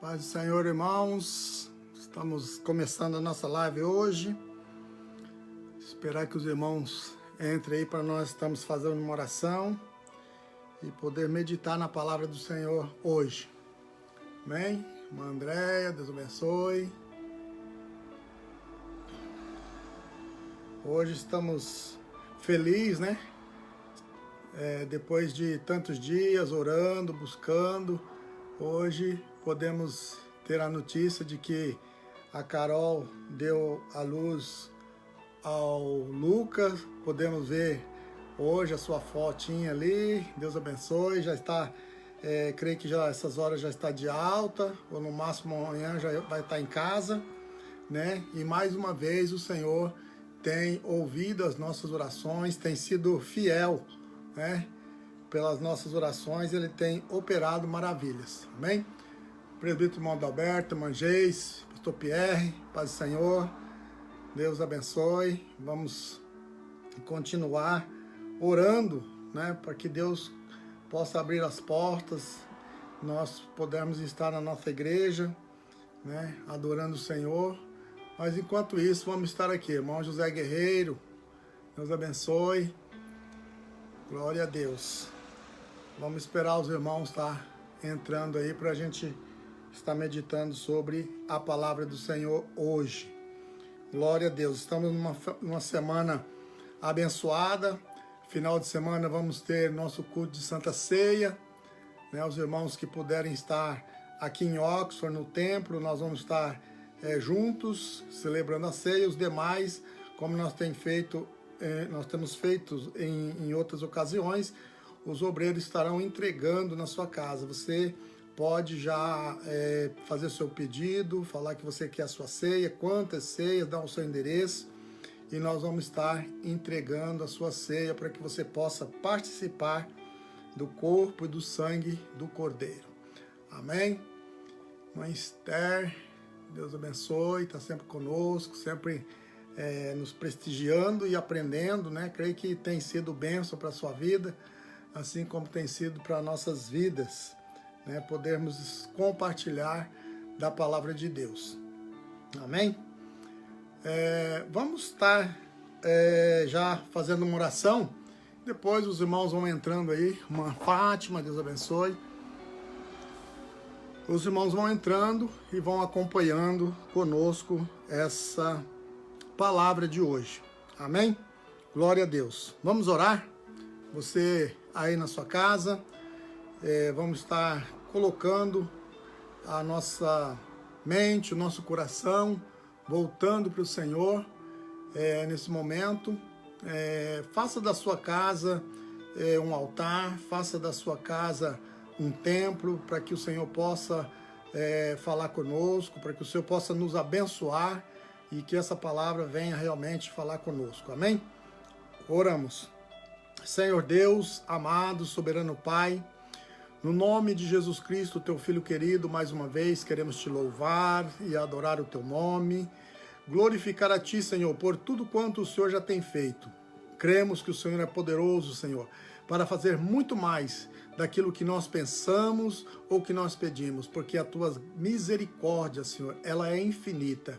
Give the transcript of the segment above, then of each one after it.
Paz do Senhor, irmãos. Estamos começando a nossa live hoje. Esperar que os irmãos entrem aí para nós estamos fazendo uma oração e poder meditar na palavra do Senhor hoje. Amém? Irmã Andréia, Deus abençoe. Hoje estamos felizes, né? Depois de tantos dias orando, buscando, hoje podemos ter a notícia de que a Carol deu a luz ao Lucas. Podemos ver hoje a sua fotinha ali. Deus abençoe. Já está, creio que já essas horas já está de alta, ou no máximo amanhã já vai estar em casa, né? E mais uma vez o Senhor tem ouvido as nossas orações, tem sido fiel, né? Pelas nossas orações, Ele tem operado maravilhas. Amém? Presbítero irmão Adalberto, irmã Geis, pastor Pierre, paz do Senhor, Deus abençoe. Vamos continuar orando, né? Para que Deus possa abrir as portas, nós pudermos estar na nossa igreja, né? Adorando o Senhor. Mas enquanto isso, vamos estar aqui. Irmão José Guerreiro, Deus abençoe. Glória a Deus. Vamos esperar os irmãos estar entrando aí para a gente estar meditando sobre a palavra do Senhor hoje. Glória a Deus. Estamos numa semana abençoada. Final de semana vamos ter nosso culto de Santa Ceia, né? Os irmãos que puderem estar aqui em Oxford, no templo, nós vamos estar juntos, celebrando a ceia. Os demais, como nós temos feito em outras ocasiões, os obreiros estarão entregando na sua casa. Você pode já fazer seu pedido, falar que você quer a sua ceia, quantas ceias, dar o seu endereço, e nós vamos estar entregando a sua ceia para que você possa participar do corpo e do sangue do Cordeiro. Amém? Mãe Esther, Deus abençoe, está sempre conosco, sempre nos prestigiando e aprendendo, né? Creio que tem sido bênção para a sua vida, assim como tem sido para nossas vidas, né? Podermos compartilhar da palavra de Deus. Amém? Vamos estar já fazendo uma oração, depois os irmãos vão entrando aí. Irmã Fátima, Deus abençoe. Os irmãos vão entrando e vão acompanhando conosco essa palavra de hoje. Amém? Glória a Deus. Vamos orar? Você aí na sua casa, vamos estar colocando a nossa mente, o nosso coração, voltando para o Senhor nesse momento. Faça da sua casa um altar, faça da sua casa um templo, para que o Senhor possa falar conosco, para que o Senhor possa nos abençoar e que essa palavra venha realmente falar conosco. Amém? Oramos. Senhor Deus, amado, soberano Pai, no nome de Jesus Cristo, teu Filho querido, mais uma vez queremos te louvar e adorar o teu nome, glorificar a ti, Senhor, por tudo quanto o Senhor já tem feito. Cremos que o Senhor é poderoso, Senhor, para fazer muito mais daquilo que nós pensamos ou que nós pedimos, porque a tua misericórdia, Senhor, ela é infinita.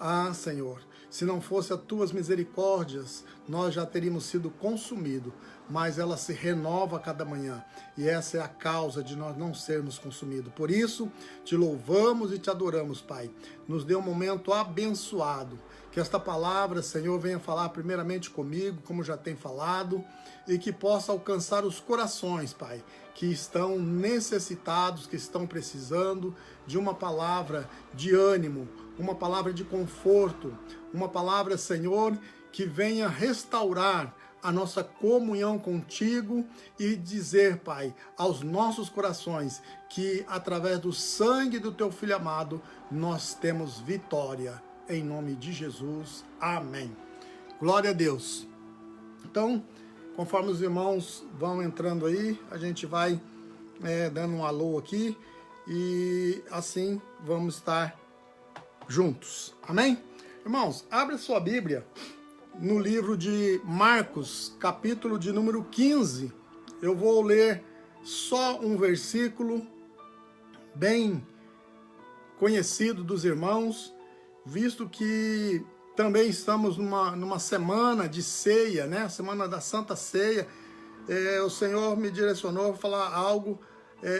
Ah, Senhor, se não fosse as tuas misericórdias, nós já teríamos sido consumidos, mas ela se renova a cada manhã, e essa é a causa de nós não sermos consumidos. Por isso, te louvamos e te adoramos, Pai. Nos dê um momento abençoado, que esta palavra, Senhor, venha falar primeiramente comigo, como já tem falado, e que possa alcançar os corações, Pai, que estão necessitados, que estão precisando de uma palavra de ânimo, uma palavra de conforto, uma palavra, Senhor, que venha restaurar a nossa comunhão contigo e dizer, Pai, aos nossos corações que através do sangue do teu Filho amado nós temos vitória. Em nome de Jesus. Amém. Glória a Deus. Então, conforme os irmãos vão entrando aí, a gente vai dando um alô aqui e assim vamos estar juntos. Amém? Irmãos, abra sua Bíblia no livro de Marcos, capítulo de número 15. Eu vou ler só um versículo bem conhecido dos irmãos, visto que também estamos numa semana de ceia, né? Semana da Santa Ceia. O Senhor me direcionou a falar algo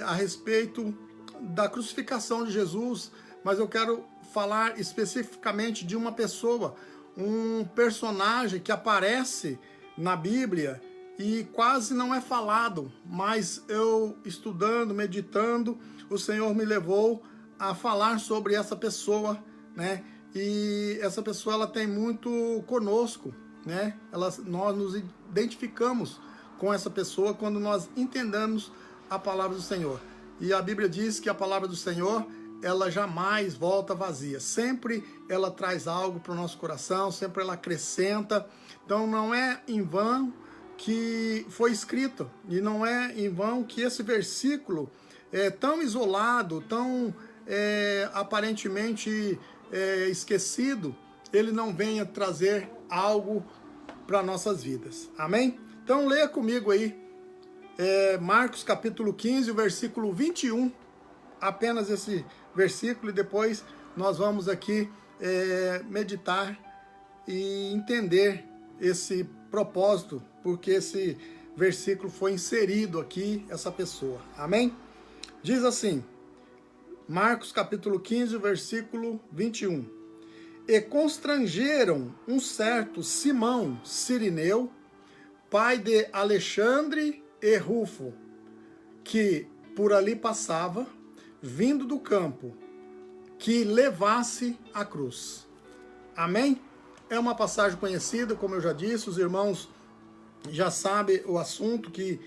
a respeito da crucificação de Jesus, mas eu quero falar especificamente de uma pessoa, um personagem que aparece na Bíblia e quase não é falado, mas eu estudando, meditando, o Senhor me levou a falar sobre essa pessoa, né? E essa pessoa, ela tem muito conosco, né? Nós nos identificamos com essa pessoa quando nós entendemos a palavra do Senhor. E a Bíblia diz que a palavra do Senhor, ela jamais volta vazia. Sempre ela traz algo para o nosso coração, sempre ela acrescenta. Então não é em vão que foi escrito, e não é em vão que esse versículo é tão isolado, tão aparentemente esquecido, ele não venha trazer algo para nossas vidas. Amém? Então leia comigo aí Marcos capítulo 15, o versículo 21, apenas esse versículo, e depois nós vamos aqui meditar e entender esse propósito, porque esse versículo foi inserido aqui, essa pessoa. Amém? Diz assim, Marcos capítulo 15, versículo 21. E constrangeram um certo Simão Cirineu, pai de Alexandre e Rufo, que por ali passava, vindo do campo, que levasse a cruz. Amém? É uma passagem conhecida, como eu já disse, os irmãos já sabem o assunto que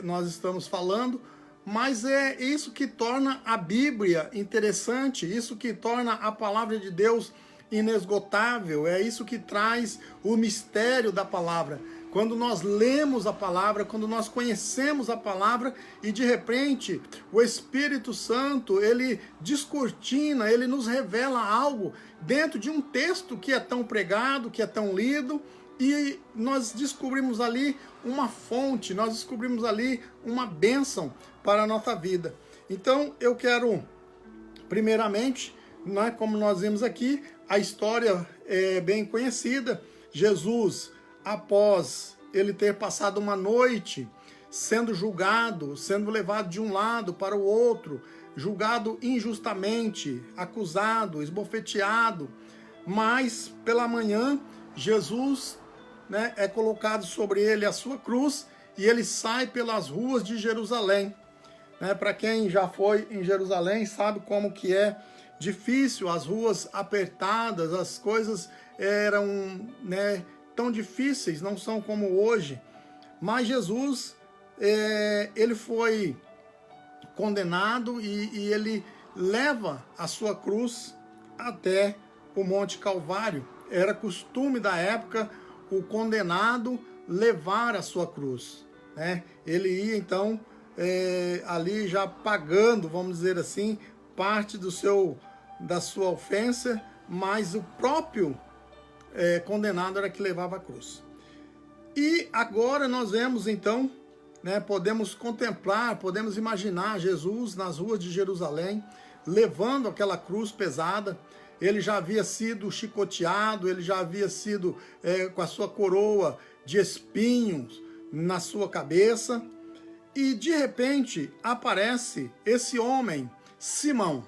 nós estamos falando, mas é isso que torna a Bíblia interessante, isso que torna a palavra de Deus inesgotável, é isso que traz o mistério da palavra. Quando nós lemos a palavra, quando nós conhecemos a palavra e de repente o Espírito Santo, ele descortina, ele nos revela algo dentro de um texto que é tão pregado, que é tão lido, e nós descobrimos ali uma fonte, nós descobrimos ali uma bênção para a nossa vida. Então eu quero, primeiramente, né, como nós vimos aqui, a história é bem conhecida. Jesus, após ele ter passado uma noite sendo julgado, sendo levado de um lado para o outro, julgado injustamente, acusado, esbofeteado, mas pela manhã Jesus, né, é colocado sobre ele a sua cruz e ele sai pelas ruas de Jerusalém. Para quem já foi em Jerusalém sabe como que é difícil, as ruas apertadas, as coisas eram, né, tão difíceis, não são como hoje. Mas Jesus, ele foi condenado e ele leva a sua cruz até o Monte Calvário. Era costume da época o condenado levar a sua cruz, né? Ele ia então ali já pagando, vamos dizer assim, parte da sua ofensa, mas o próprio condenado era que levava a cruz. E agora nós vemos então, né, podemos contemplar, podemos imaginar Jesus nas ruas de Jerusalém, levando aquela cruz pesada. Ele já havia sido chicoteado, ele já havia sido com a sua coroa de espinhos na sua cabeça. E de repente aparece esse homem, Simão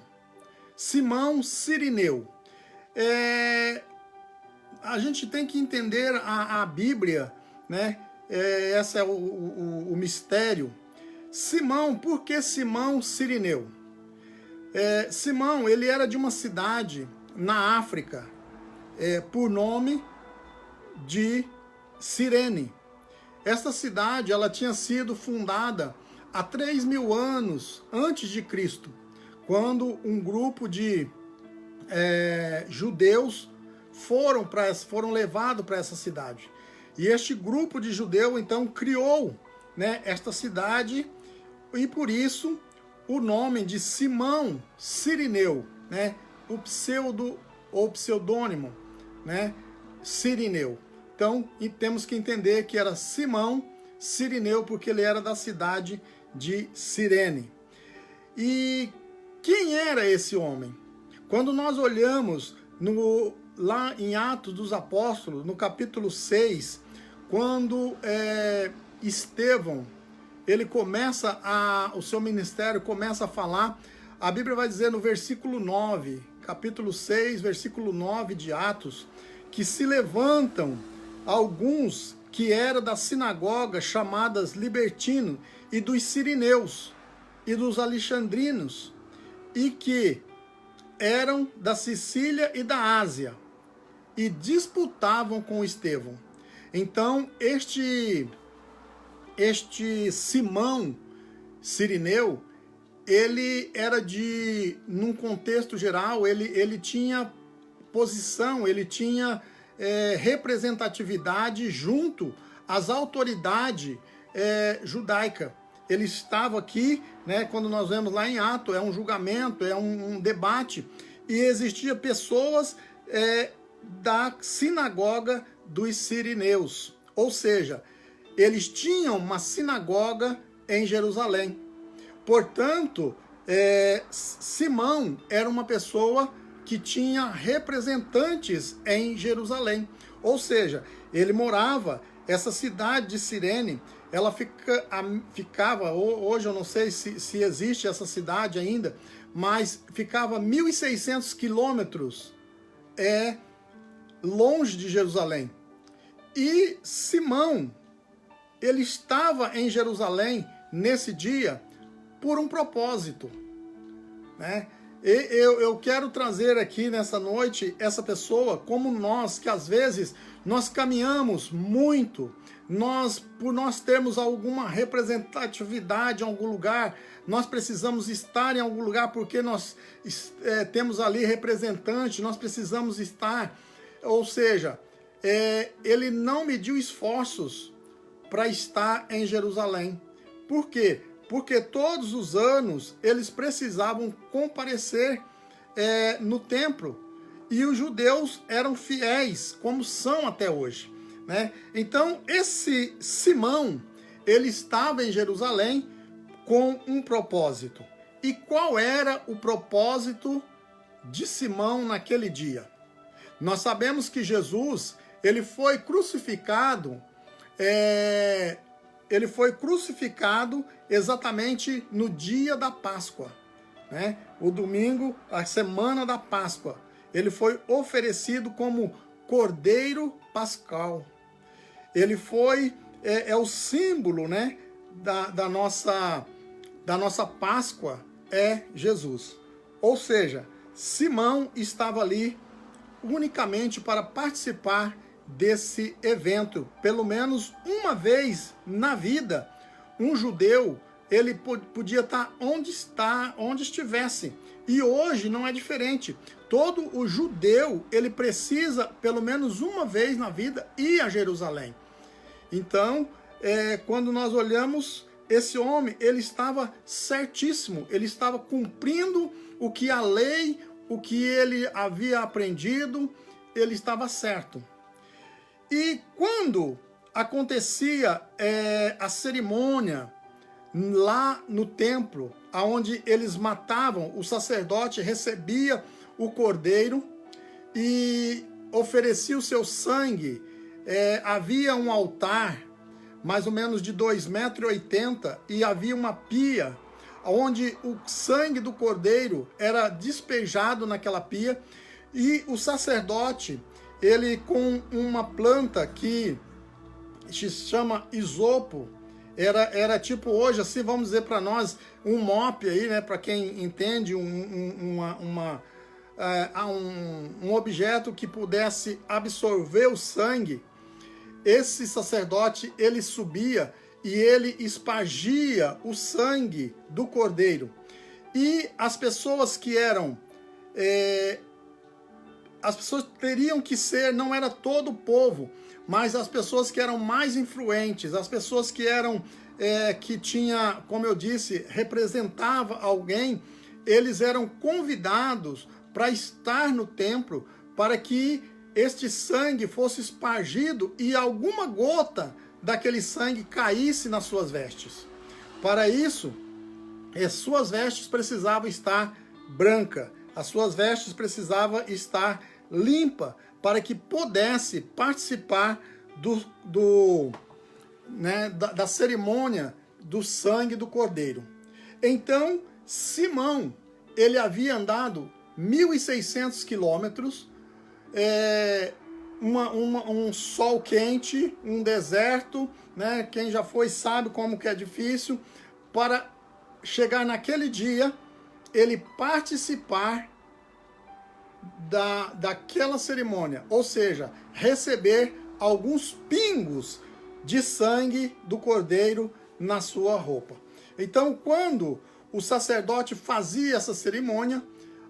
Cirineu. A gente tem que entender a Bíblia, né? Esse é o mistério. Simão, por que Simão Cirineu? Simão, ele era de uma cidade na África, por nome de Cirene. Esta cidade, ela tinha sido fundada há 3.000 anos antes de Cristo, quando um grupo de judeus foram levados para essa cidade. E este grupo de judeus, então, criou, né, esta cidade, e por isso o nome de Simão Cirineu, né, o pseudônimo, né, Cirineu. Então, e temos que entender que era Simão Cirineu, porque ele era da cidade de Cirene. E quem era esse homem? Quando nós olhamos lá em Atos dos Apóstolos, no capítulo 6, quando Estevão, ele começa o seu ministério, começa a falar, a Bíblia vai dizer no versículo 9, capítulo 6, versículo 9 de Atos, que se levantam alguns que eram das sinagogas chamadas libertinos e dos sirineus e dos alexandrinos, e que eram da Sicília e da Ásia, e disputavam com Estevão. Então, este Simão sirineu, ele era num contexto geral, ele tinha posição, ele tinha representatividade junto às autoridades judaicas. Ele estava aqui, né, quando nós vemos lá em Atos, é um julgamento, é um debate, e existia pessoas da sinagoga dos sirineus, ou seja, eles tinham uma sinagoga em Jerusalém. Portanto, Simão era uma pessoa que tinha representantes em Jerusalém, ou seja, ele morava, essa cidade de Cirene, ela ficava, hoje eu não sei se existe essa cidade ainda, mas ficava 1.600 quilômetros longe de Jerusalém. E Simão, ele estava em Jerusalém nesse dia por um propósito, né? Eu quero trazer aqui nessa noite essa pessoa como nós, que às vezes nós caminhamos muito, por nós termos alguma representatividade em algum lugar, nós precisamos estar em algum lugar porque nós temos ali representante, nós precisamos estar, ou seja, ele não mediu esforços para estar em Jerusalém. Por quê? Porque todos os anos eles precisavam comparecer no templo. E os judeus eram fiéis, como são até hoje, né? Então, esse Simão, ele estava em Jerusalém com um propósito. E qual era o propósito de Simão naquele dia? Nós sabemos que Jesus, ele foi crucificado, exatamente no dia da Páscoa, né? O domingo, a semana da Páscoa. Ele foi oferecido como Cordeiro Pascal. Ele foi, o símbolo, né, da nossa Páscoa, Jesus. Ou seja, Simão estava ali unicamente para participar desse evento. Pelo menos uma vez na vida, um judeu, ele podia estar onde estivesse. E hoje não é diferente. Todo o judeu, ele precisa, pelo menos uma vez na vida, ir a Jerusalém. Então, quando nós olhamos, esse homem, ele estava certíssimo. Ele estava cumprindo o que a lei, o que ele havia aprendido, ele estava certo. E quando acontecia a cerimônia lá no templo, onde eles matavam, o sacerdote recebia o cordeiro e oferecia o seu sangue. Havia um altar, mais ou menos de 2,80 metros, e havia uma pia, onde o sangue do cordeiro era despejado naquela pia, e o sacerdote, ele com uma planta que se chama isopo, era tipo hoje, assim, vamos dizer para nós, um mop aí, né, para quem entende, um objeto que pudesse absorver o sangue. Esse sacerdote, ele subia e ele espargia o sangue do cordeiro. E as pessoas que eram... as pessoas teriam que ser, não era todo o povo, mas as pessoas que eram mais influentes, as pessoas que eram, que tinha, como eu disse, representava alguém, eles eram convidados para estar no templo, para que este sangue fosse espargido e alguma gota daquele sangue caísse nas suas vestes. Para isso, suas vestes precisavam estar branca, as suas vestes precisavam estar limpa para que pudesse participar da cerimônia do sangue do Cordeiro. Então, Simão, ele havia andado 1.600 quilômetros, um sol quente, um deserto, né? Quem já foi sabe como que é difícil, para chegar naquele dia, ele participar daquela cerimônia, ou seja, receber alguns pingos de sangue do Cordeiro na sua roupa. Então, quando o sacerdote fazia essa cerimônia,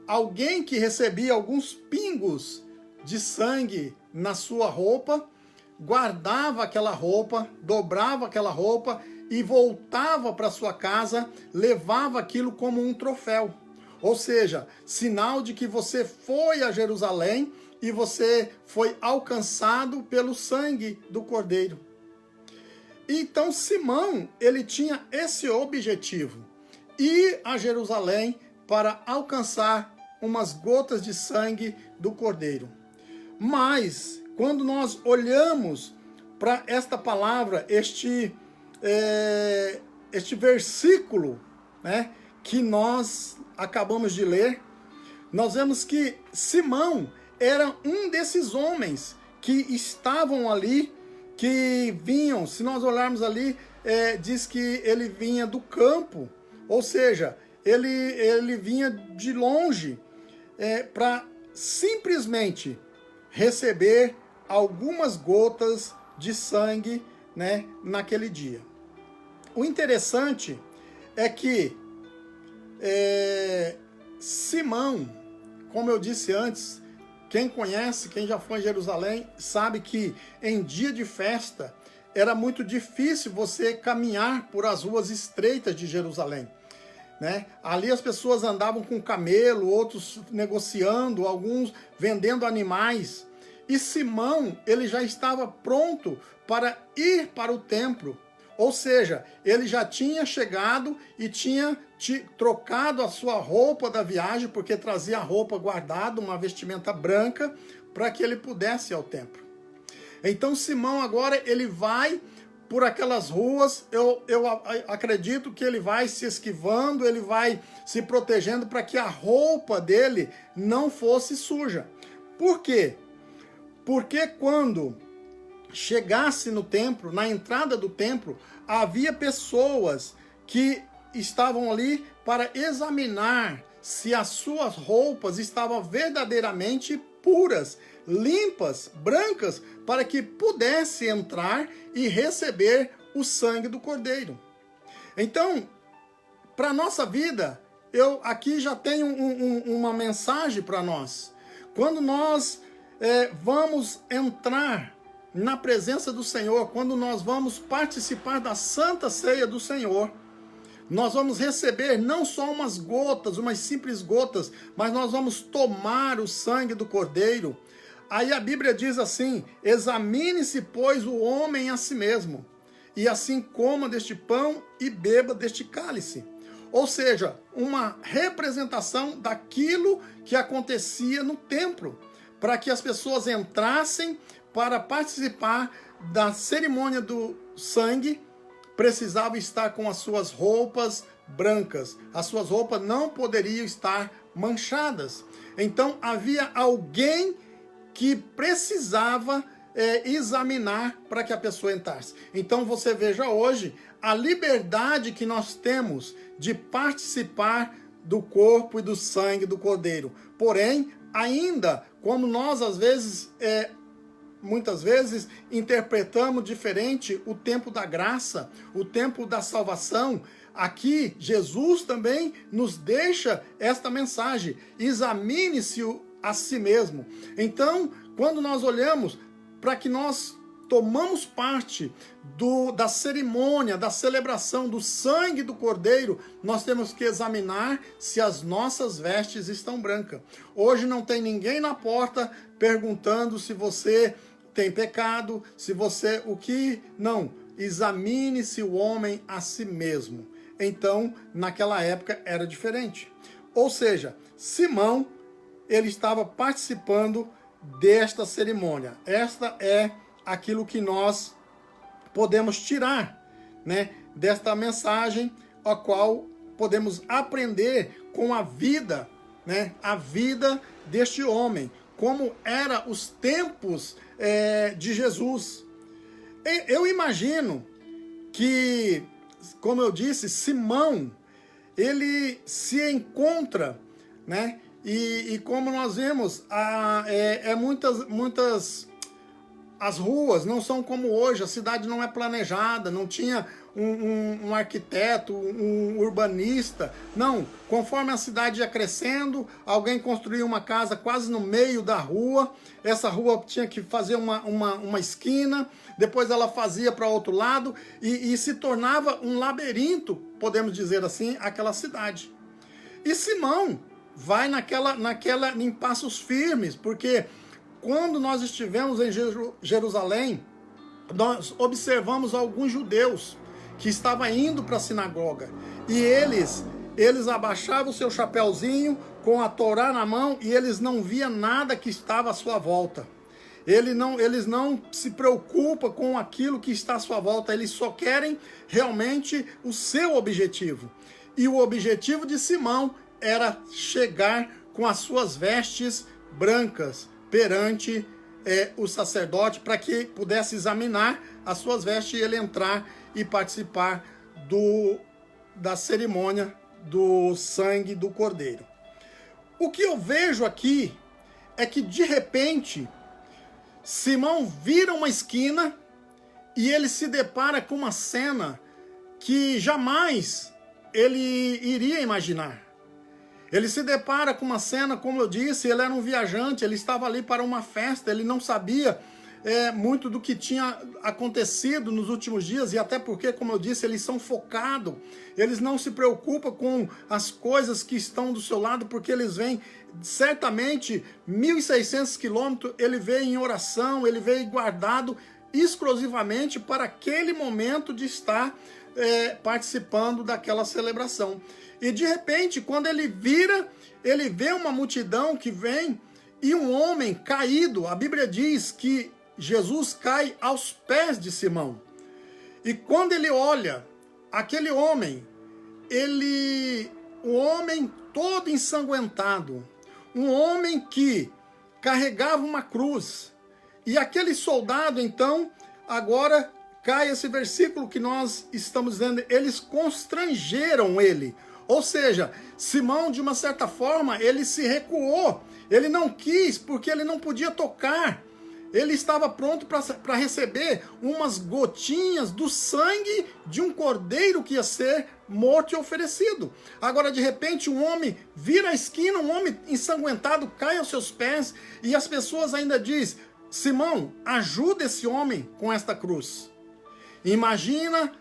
alguém que recebia alguns pingos de sangue na sua roupa, guardava aquela roupa, dobrava aquela roupa e voltava para sua casa, levava aquilo como um troféu. Ou seja, sinal de que você foi a Jerusalém e você foi alcançado pelo sangue do Cordeiro. Então Simão, ele tinha esse objetivo, ir a Jerusalém para alcançar umas gotas de sangue do Cordeiro. Mas, quando nós olhamos para esta palavra, este versículo, né, que nós acabamos de ler, nós vemos que Simão era um desses homens que estavam ali, que vinham, se nós olharmos ali, diz que ele vinha do campo, ou seja, ele vinha de longe para simplesmente receber algumas gotas de sangue, né, naquele dia. O interessante é que Simão, como eu disse antes, quem conhece, quem já foi em Jerusalém, sabe que em dia de festa era muito difícil você caminhar por as ruas estreitas de Jerusalém, né? Ali as pessoas andavam com camelo, outros negociando, alguns vendendo animais. E Simão, ele já estava pronto para ir para o templo. Ou seja, ele já tinha chegado e tinha trocado a sua roupa da viagem, porque trazia a roupa guardada, uma vestimenta branca, para que ele pudesse ir ao templo. Então Simão agora ele vai por aquelas ruas, eu acredito que ele vai se esquivando, ele vai se protegendo para que a roupa dele não fosse suja. Por quê? Porque quando chegasse no templo, na entrada do templo, havia pessoas que estavam ali para examinar se as suas roupas estavam verdadeiramente puras, limpas, brancas, para que pudesse entrar e receber o sangue do Cordeiro. Então, para a nossa vida, eu aqui já tenho uma mensagem para nós. Quando nós vamos entrar na presença do Senhor, quando nós vamos participar da Santa Ceia do Senhor, nós vamos receber não só umas gotas, umas simples gotas, mas nós vamos tomar o sangue do Cordeiro. Aí a Bíblia diz assim: examine-se, pois, o homem a si mesmo, e assim coma deste pão e beba deste cálice. Ou seja, uma representação daquilo que acontecia no templo, para que as pessoas entrassem para participar da cerimônia do sangue, precisavam estar com as suas roupas brancas. As suas roupas não poderiam estar manchadas. Então havia alguém que precisava examinar para que a pessoa entrasse. Então você veja hoje a liberdade que nós temos de participar do corpo e do sangue do Cordeiro. Porém, ainda, como nós às vezes, muitas vezes, interpretamos diferente o tempo da graça, o tempo da salvação, aqui Jesus também nos deixa esta mensagem: examine-se a si mesmo. Então, quando nós olhamos para que nós tomamos parte da cerimônia, da celebração do sangue do Cordeiro, nós temos que examinar se as nossas vestes estão brancas. Hoje não tem ninguém na porta perguntando se você tem pecado, se você o que... Não, examine-se o homem a si mesmo. Então, naquela época era diferente. Ou seja, Simão, ele estava participando desta cerimônia. Esta é aquilo que nós podemos tirar, né, desta mensagem, a qual podemos aprender com a vida, né, a vida deste homem, como eram os tempos de Jesus. Eu imagino que, como eu disse, Simão, ele se encontra, né, e como nós vemos, muitas as ruas não são como hoje, a cidade não é planejada, não tinha um arquiteto, um urbanista. Não, conforme a cidade ia crescendo, alguém construía uma casa quase no meio da rua, essa rua tinha que fazer uma esquina, depois ela fazia para outro lado, e se tornava um labirinto, podemos dizer assim, aquela cidade. E Simão vai em passos firmes, porque quando nós estivemos em Jerusalém, nós observamos alguns judeus que estavam indo para a sinagoga, e eles abaixavam o seu chapéuzinho com a Torá na mão, e eles não viam nada que estava à sua volta. Eles não se preocupam com aquilo que está à sua volta, eles só querem realmente o seu objetivo. E o objetivo de Simão era chegar com as suas vestes brancas perante o sacerdote, para que pudesse examinar as suas vestes e ele entrar e participar da cerimônia do sangue do cordeiro. O que eu vejo aqui é que, de repente, Simão vira uma esquina e ele se depara com uma cena que jamais ele iria imaginar. Ele se depara com uma cena, como eu disse, ele era um viajante, ele estava ali para uma festa, ele não sabia muito do que tinha acontecido nos últimos dias, e até porque, como eu disse, eles são focados, eles não se preocupam com as coisas que estão do seu lado, porque eles vêm, certamente, 1.600 quilômetros, ele veio em oração, ele veio guardado exclusivamente para aquele momento de estar participando daquela celebração. E de repente, quando ele vira, ele vê uma multidão que vem e um homem caído. A Bíblia diz que Jesus cai aos pés de Simão. E quando ele olha aquele homem, o homem todo ensanguentado, um homem que carregava uma cruz. E aquele soldado, então, agora cai esse versículo que nós estamos dizendo, eles constrangeram ele. Ou seja, Simão, de uma certa forma, ele se recuou. Ele não quis, porque ele não podia tocar. Ele estava pronto para receber umas gotinhas do sangue de um cordeiro que ia ser morto e oferecido. Agora, de repente, um homem vira a esquina, um homem ensanguentado cai aos seus pés, e as pessoas ainda dizem: Simão, ajuda esse homem com esta cruz. Imagina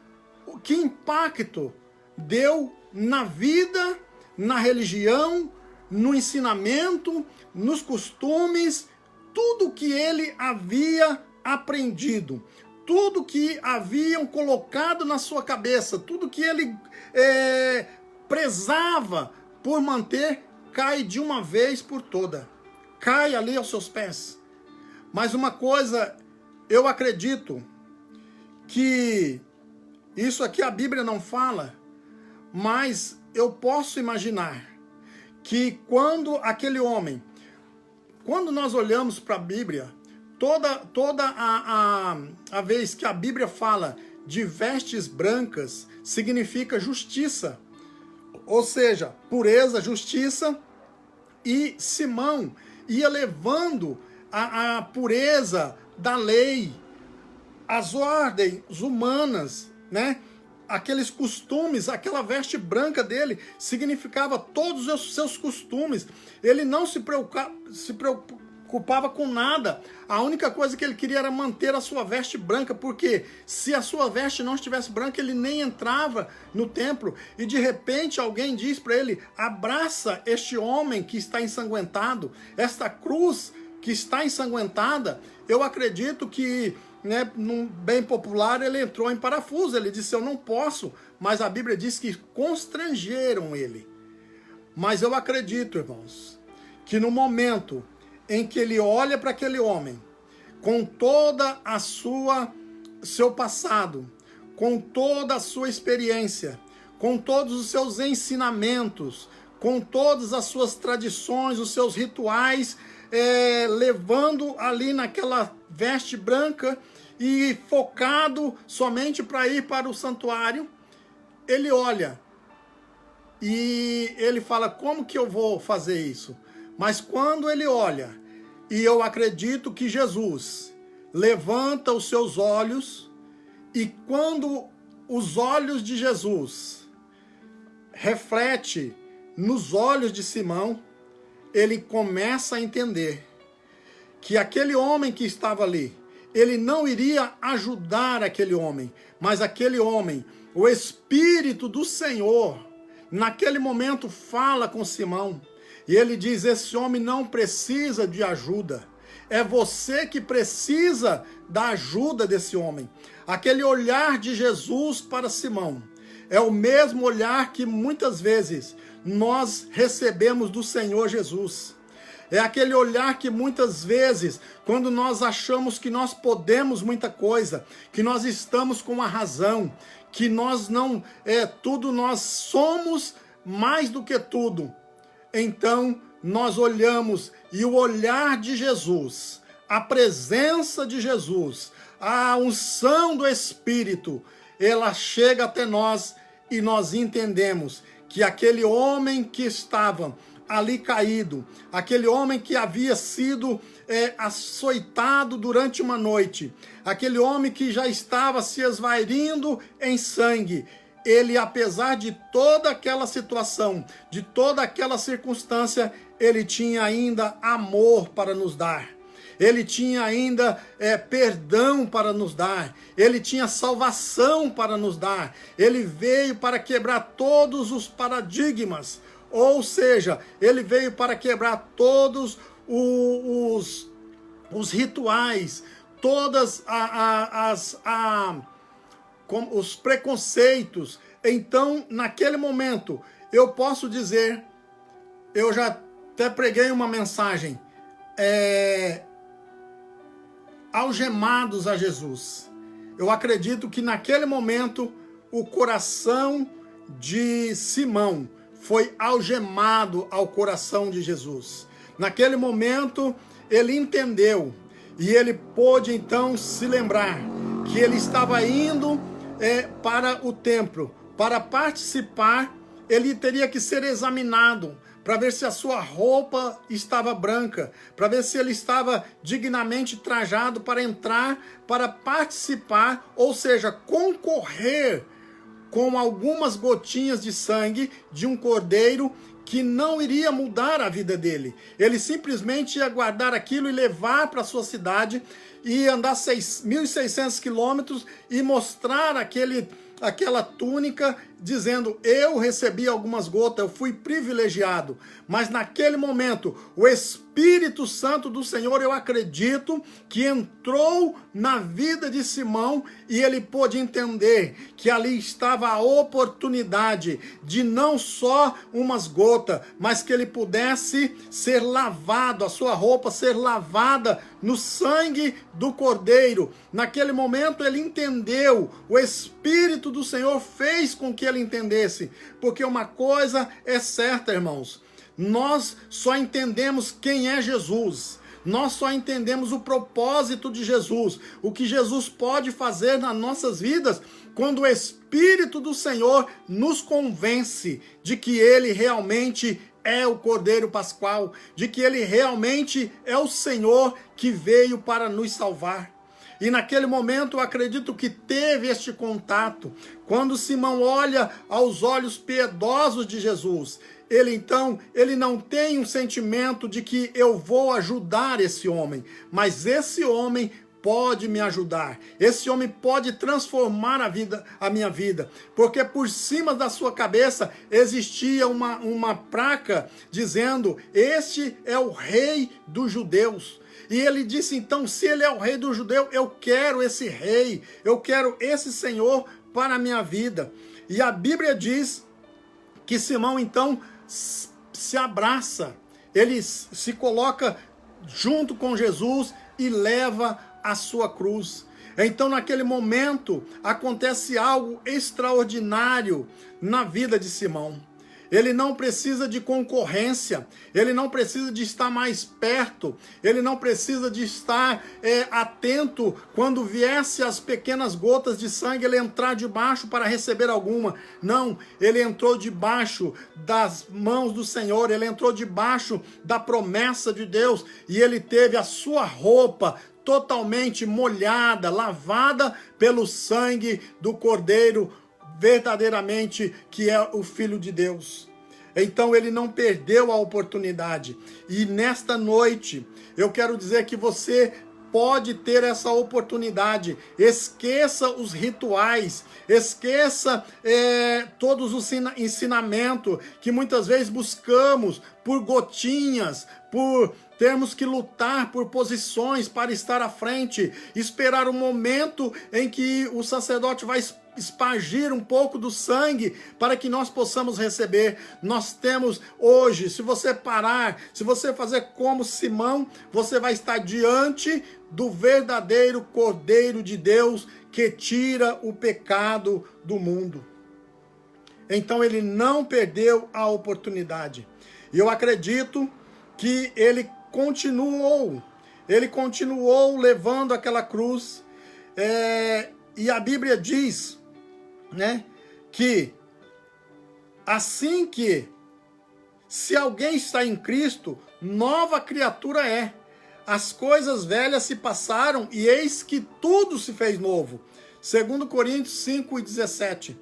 que impacto deu na vida, na religião, no ensinamento, nos costumes, tudo que ele havia aprendido, tudo que haviam colocado na sua cabeça, tudo que ele prezava por manter, cai de uma vez por toda. Cai ali aos seus pés. Mas uma coisa, eu acredito que isso aqui a Bíblia não fala, mas eu posso imaginar que quando aquele homem, quando nós olhamos para a Bíblia, toda a vez que a Bíblia fala de vestes brancas, significa justiça. Ou seja, pureza, justiça, e Simão ia levando a pureza da lei, as ordens humanas, né? Aqueles costumes, aquela veste branca dele significava todos os seus costumes. Ele não se preocupava com nada. A única coisa que ele queria era manter a sua veste branca, porque se a sua veste não estivesse branca, ele nem entrava no templo. E de repente alguém diz para ele: abraça este homem que está ensanguentado, esta cruz que está ensanguentada. Eu acredito que, num bem popular, ele entrou em parafuso. Ele disse: eu não posso, mas a Bíblia diz que constrangeram ele. Mas eu acredito, irmãos, que no momento em que ele olha para aquele homem, com toda a seu passado, com toda a sua experiência, com todos os seus ensinamentos, com todas as suas tradições, os seus rituais, levando ali naquela veste branca e focado somente para ir para o santuário, ele olha e ele fala, como que eu vou fazer isso? Mas quando ele olha, e eu acredito que Jesus levanta os seus olhos, e quando os olhos de Jesus reflete nos olhos de Simão, ele começa a entender que aquele homem que estava ali, ele não iria ajudar aquele homem, mas aquele homem, o Espírito do Senhor, naquele momento fala com Simão, e ele diz, esse homem não precisa de ajuda, é você que precisa da ajuda desse homem. Aquele olhar de Jesus para Simão é o mesmo olhar que muitas vezes nós recebemos do Senhor Jesus. É aquele olhar que muitas vezes, quando nós achamos que nós podemos muita coisa, que nós estamos com a razão, que nós não tudo, nós somos mais do que tudo. Então nós olhamos e o olhar de Jesus, a presença de Jesus, a unção do Espírito, ela chega até nós e nós entendemos que aquele homem que estava ali caído, aquele homem que havia sido açoitado durante uma noite, aquele homem que já estava se esvairindo em sangue, ele, apesar de toda aquela situação, de toda aquela circunstância, ele tinha ainda amor para nos dar. Ele tinha ainda perdão para nos dar. Ele tinha salvação para nos dar. Ele veio para quebrar todos os paradigmas. Ou seja, ele veio para quebrar todos os rituais, todas os preconceitos. Então, naquele momento, eu posso dizer, eu já até preguei uma mensagem, algemados a Jesus. Eu acredito que naquele momento, o coração de Simão foi algemado ao coração de Jesus. Naquele momento, ele entendeu e ele pôde então se lembrar que ele estava indo para o templo. Para participar, ele teria que ser examinado para ver se a sua roupa estava branca, para ver se ele estava dignamente trajado para entrar, para participar, ou seja, concorrer com algumas gotinhas de sangue de um cordeiro que não iria mudar a vida dele. Ele simplesmente ia guardar aquilo e levar para a sua cidade e andar 1.600 quilômetros e mostrar aquela túnica, dizendo, eu recebi algumas gotas, eu fui privilegiado. Mas naquele momento, o Espírito Santo do Senhor, eu acredito que entrou na vida de Simão e ele pôde entender que ali estava a oportunidade de não só umas gotas, mas que ele pudesse ser lavado, a sua roupa ser lavada no sangue do Cordeiro. Naquele momento ele entendeu, o Espírito do Senhor fez com que ele entendesse, porque uma coisa é certa, irmãos, nós só entendemos quem é Jesus, nós só entendemos o propósito de Jesus, o que Jesus pode fazer nas nossas vidas, quando o Espírito do Senhor nos convence de que Ele realmente é o Cordeiro Pascual, de que Ele realmente é o Senhor que veio para nos salvar. E naquele momento eu acredito que teve este contato. Quando Simão olha aos olhos piedosos de Jesus, ele não tem um sentimento de que eu vou ajudar esse homem, mas esse homem pode me ajudar. Esse homem pode transformar a minha vida, porque por cima da sua cabeça existia uma placa dizendo, este é o rei dos judeus. E ele disse, então, se ele é o rei do judeu, eu quero esse rei, eu quero esse Senhor para a minha vida. E a Bíblia diz que Simão, então, se abraça, ele se coloca junto com Jesus e leva a sua cruz. Então, naquele momento, acontece algo extraordinário na vida de Simão. Ele não precisa de concorrência, ele não precisa de estar mais perto, ele não precisa de estar atento quando viesse as pequenas gotas de sangue, ele entrar debaixo para receber alguma. Não, ele entrou debaixo das mãos do Senhor, ele entrou debaixo da promessa de Deus e ele teve a sua roupa totalmente molhada, lavada pelo sangue do Cordeiro, verdadeiramente que é o Filho de Deus. Então ele não perdeu a oportunidade. E nesta noite, eu quero dizer que você pode ter essa oportunidade. Esqueça os rituais, esqueça todos os ensinamentos que muitas vezes buscamos por gotinhas, por termos que lutar por posições para estar à frente, esperar o momento em que o sacerdote vai espargir um pouco do sangue para que nós possamos receber. Nós temos hoje, se você parar, se você fazer como Simão, você vai estar diante do verdadeiro Cordeiro de Deus que tira o pecado do mundo. Então ele não perdeu a oportunidade. E eu acredito que ele continuou levando aquela cruz. E a Bíblia diz, né, que assim que se alguém está em Cristo, nova criatura é. As coisas velhas se passaram e eis que tudo se fez novo. 2 Coríntios 5:17.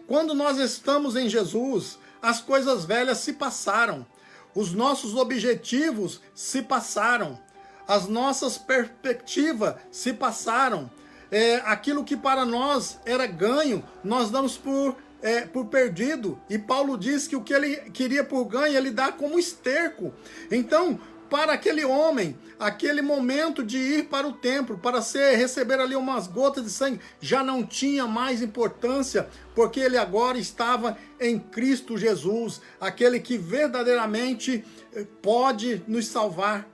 Quando nós estamos em Jesus, as coisas velhas se passaram. Os nossos objetivos se passaram. As nossas perspectivas se passaram. Aquilo que para nós era ganho, nós damos por perdido. E Paulo diz que o que ele queria por ganho, ele dá como esterco. Então, para aquele homem, aquele momento de ir para o templo, para receber ali umas gotas de sangue, já não tinha mais importância, porque ele agora estava em Cristo Jesus, aquele que verdadeiramente pode nos salvar.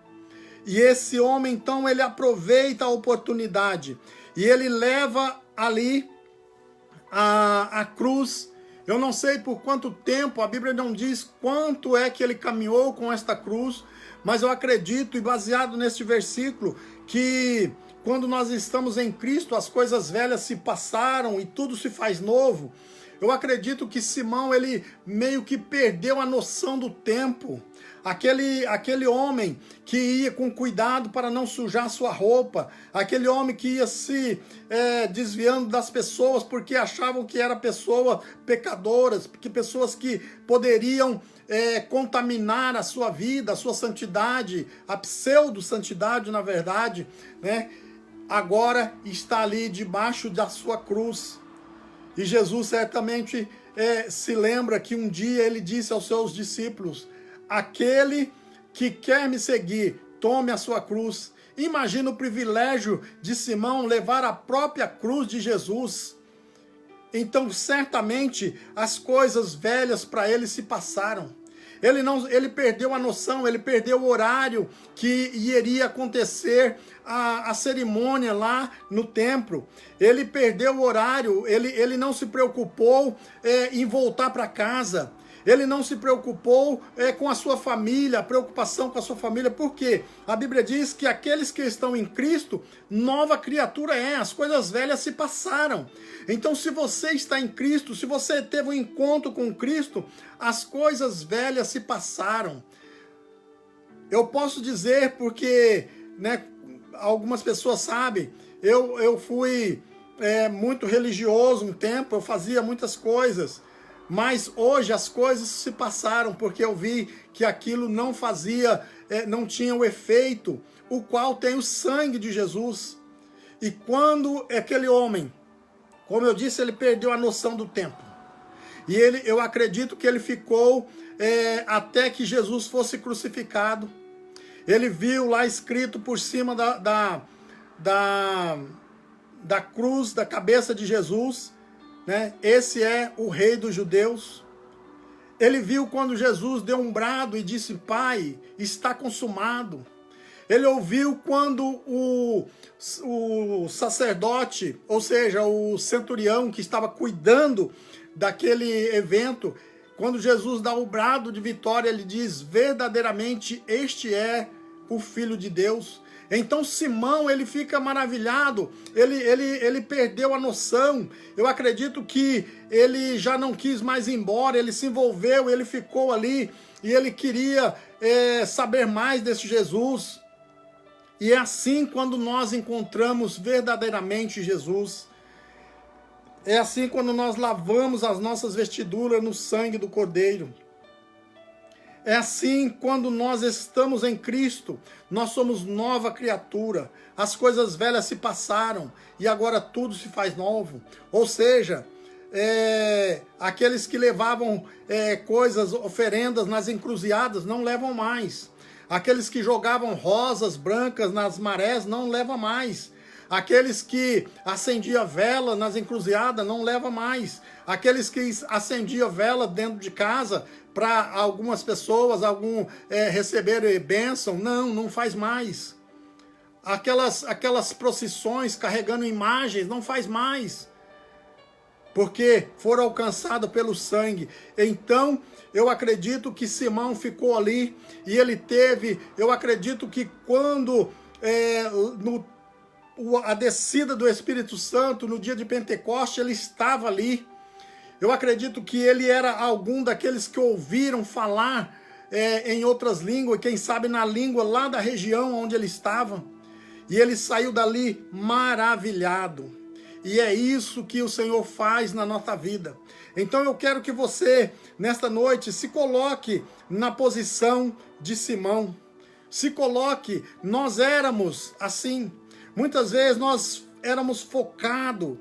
E esse homem, então, ele aproveita a oportunidade e ele leva ali a cruz. Eu não sei por quanto tempo, a Bíblia não diz quanto é que ele caminhou com esta cruz, mas eu acredito, e baseado neste versículo, que quando nós estamos em Cristo, as coisas velhas se passaram e tudo se faz novo. Eu acredito que Simão, ele meio que perdeu a noção do tempo. Aquele homem que ia com cuidado para não sujar sua roupa, aquele homem que ia se desviando das pessoas porque achavam que eram pessoas pecadoras, porque pessoas que poderiam contaminar a sua vida, a sua santidade, a pseudo-santidade, na verdade, né? Agora está ali debaixo da sua cruz. E Jesus certamente se lembra que um dia ele disse aos seus discípulos: aquele que quer me seguir, tome a sua cruz. Imagina o privilégio de Simão levar a própria cruz de Jesus. Então, certamente, as coisas velhas para ele se passaram. Ele perdeu a noção, ele perdeu o horário que iria acontecer a cerimônia lá no templo. Ele perdeu o horário, ele não se preocupou em voltar para casa. Ele não se preocupou com a sua família, a preocupação com a sua família. Por quê? A Bíblia diz que aqueles que estão em Cristo, nova criatura é. As coisas velhas se passaram. Então, se você está em Cristo, se você teve um encontro com Cristo, as coisas velhas se passaram. Eu posso dizer porque, né, algumas pessoas sabem, eu fui muito religioso um tempo, eu fazia muitas coisas. Mas hoje as coisas se passaram porque eu vi que aquilo não tinha o efeito, o qual tem o sangue de Jesus. E quando aquele homem, como eu disse, ele perdeu a noção do tempo. E eu acredito que ele ficou até que Jesus fosse crucificado. Ele viu lá escrito por cima da cruz, da cabeça de Jesus, né? Esse é o rei dos judeus. Ele viu quando Jesus deu um brado e disse: Pai, está consumado. Ele ouviu quando o sacerdote, ou seja, o centurião que estava cuidando daquele evento, quando Jesus dá o brado de vitória, ele diz: verdadeiramente este é o Filho de Deus. Então Simão, ele fica maravilhado, ele perdeu a noção. Eu acredito que ele já não quis mais ir embora, ele se envolveu, ele ficou ali e ele queria saber mais desse Jesus. E é assim quando nós encontramos verdadeiramente Jesus. É assim quando nós lavamos as nossas vestiduras no sangue do Cordeiro. É assim quando nós estamos em Cristo, nós somos nova criatura. As coisas velhas se passaram e agora tudo se faz novo. Ou seja, aqueles que levavam coisas, oferendas nas encruzilhadas, não levam mais. Aqueles que jogavam rosas brancas nas marés, não levam mais. Aqueles que acendiam vela nas encruzilhadas, não levam mais. Aqueles que acendiam vela dentro de casa para algumas pessoas, receber bênção, não faz mais. Aquelas procissões carregando imagens, não faz mais. Porque foram alcançados pelo sangue. Então, eu acredito que Simão ficou ali e ele eu acredito que quando a descida do Espírito Santo, no dia de Pentecoste, ele estava ali. Eu acredito que ele era algum daqueles que ouviram falar em outras línguas, quem sabe na língua lá da região onde ele estava. E ele saiu dali maravilhado. E é isso que o Senhor faz na nossa vida. Então eu quero que você, nesta noite, se coloque na posição de Simão. Se coloque, nós éramos assim. Muitas vezes nós éramos focados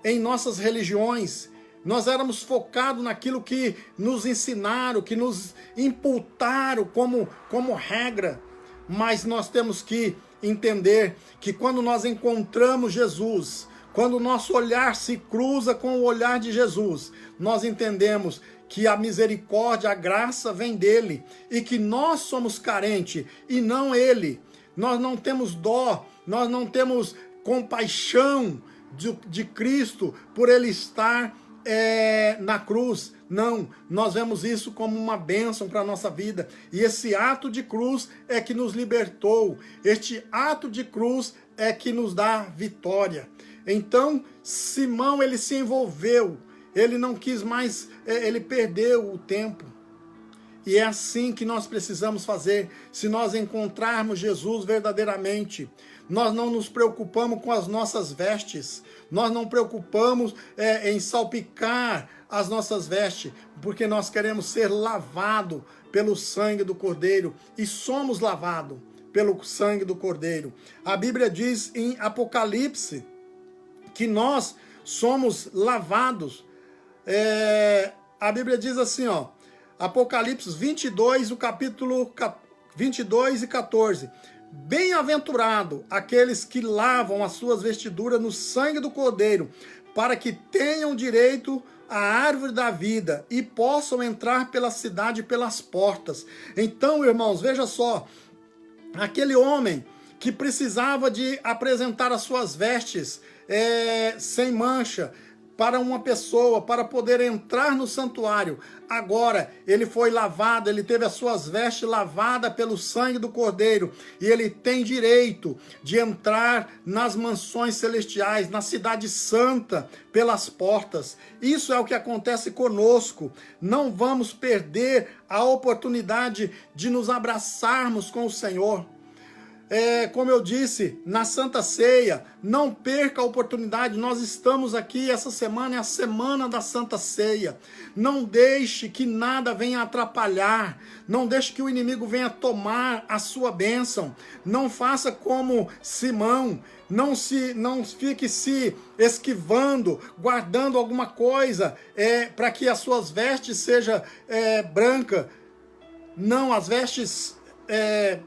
em nossas religiões. Nós éramos focados naquilo que nos ensinaram, que nos imputaram como regra. Mas nós temos que entender que quando nós encontramos Jesus, quando o nosso olhar se cruza com o olhar de Jesus, nós entendemos que a misericórdia, a graça vem dele e que nós somos carentes e não ele. Nós não temos dó, nós não temos compaixão de Cristo por ele estar na cruz. Não, nós vemos isso como uma bênção para a nossa vida. E esse ato de cruz é que nos libertou. Este ato de cruz é que nos dá vitória. Então, Simão, ele se envolveu, ele não quis mais, ele perdeu o tempo. E é assim que nós precisamos fazer, se nós encontrarmos Jesus verdadeiramente. Nós não nos preocupamos com as nossas vestes, nós não preocupamos em salpicar as nossas vestes, porque nós queremos ser lavados pelo sangue do Cordeiro, e somos lavados pelo sangue do Cordeiro. A Bíblia diz em Apocalipse, que nós somos lavados. A Bíblia diz assim, Apocalipse 22, o capítulo 22 e 14. Bem-aventurado aqueles que lavam as suas vestiduras no sangue do Cordeiro, para que tenham direito à árvore da vida e possam entrar pela cidade pelas portas. Então, irmãos, veja só, aquele homem que precisava de apresentar as suas vestes sem mancha para uma pessoa, para poder entrar no santuário. Agora ele foi lavado, ele teve as suas vestes lavadas pelo sangue do Cordeiro, e ele tem direito de entrar nas mansões celestiais, na cidade santa, pelas portas. Isso é o que acontece conosco. Não vamos perder a oportunidade de nos abraçarmos com o Senhor. Como eu disse, na Santa Ceia, não perca a oportunidade. Nós estamos aqui, essa semana é a semana da Santa Ceia. Não deixe que nada venha atrapalhar, não deixe que o inimigo venha tomar a sua bênção. Não faça como Simão, não fique se esquivando, guardando alguma coisa para que as suas vestes sejam brancas. Não, as vestes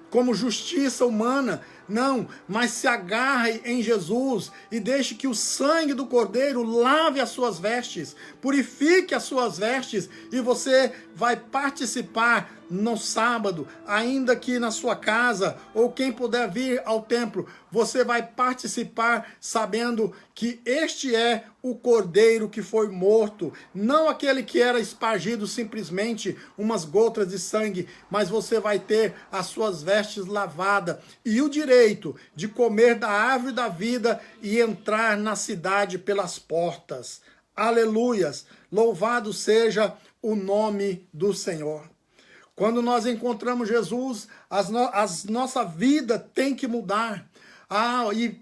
como justiça humana, Não, mas se agarre em Jesus e deixe que o sangue do Cordeiro lave as suas vestes, purifique as suas vestes, e você vai participar no sábado, ainda que na sua casa, ou quem puder vir ao templo, você vai participar sabendo que este é o Cordeiro que foi morto, não aquele que era espargido simplesmente umas gotas de sangue, mas você vai ter as suas vestes lavadas e o direito de comer da árvore da vida e entrar na cidade pelas portas. Aleluias! Louvado seja o nome do Senhor. Quando nós encontramos Jesus, nossa vida tem que mudar.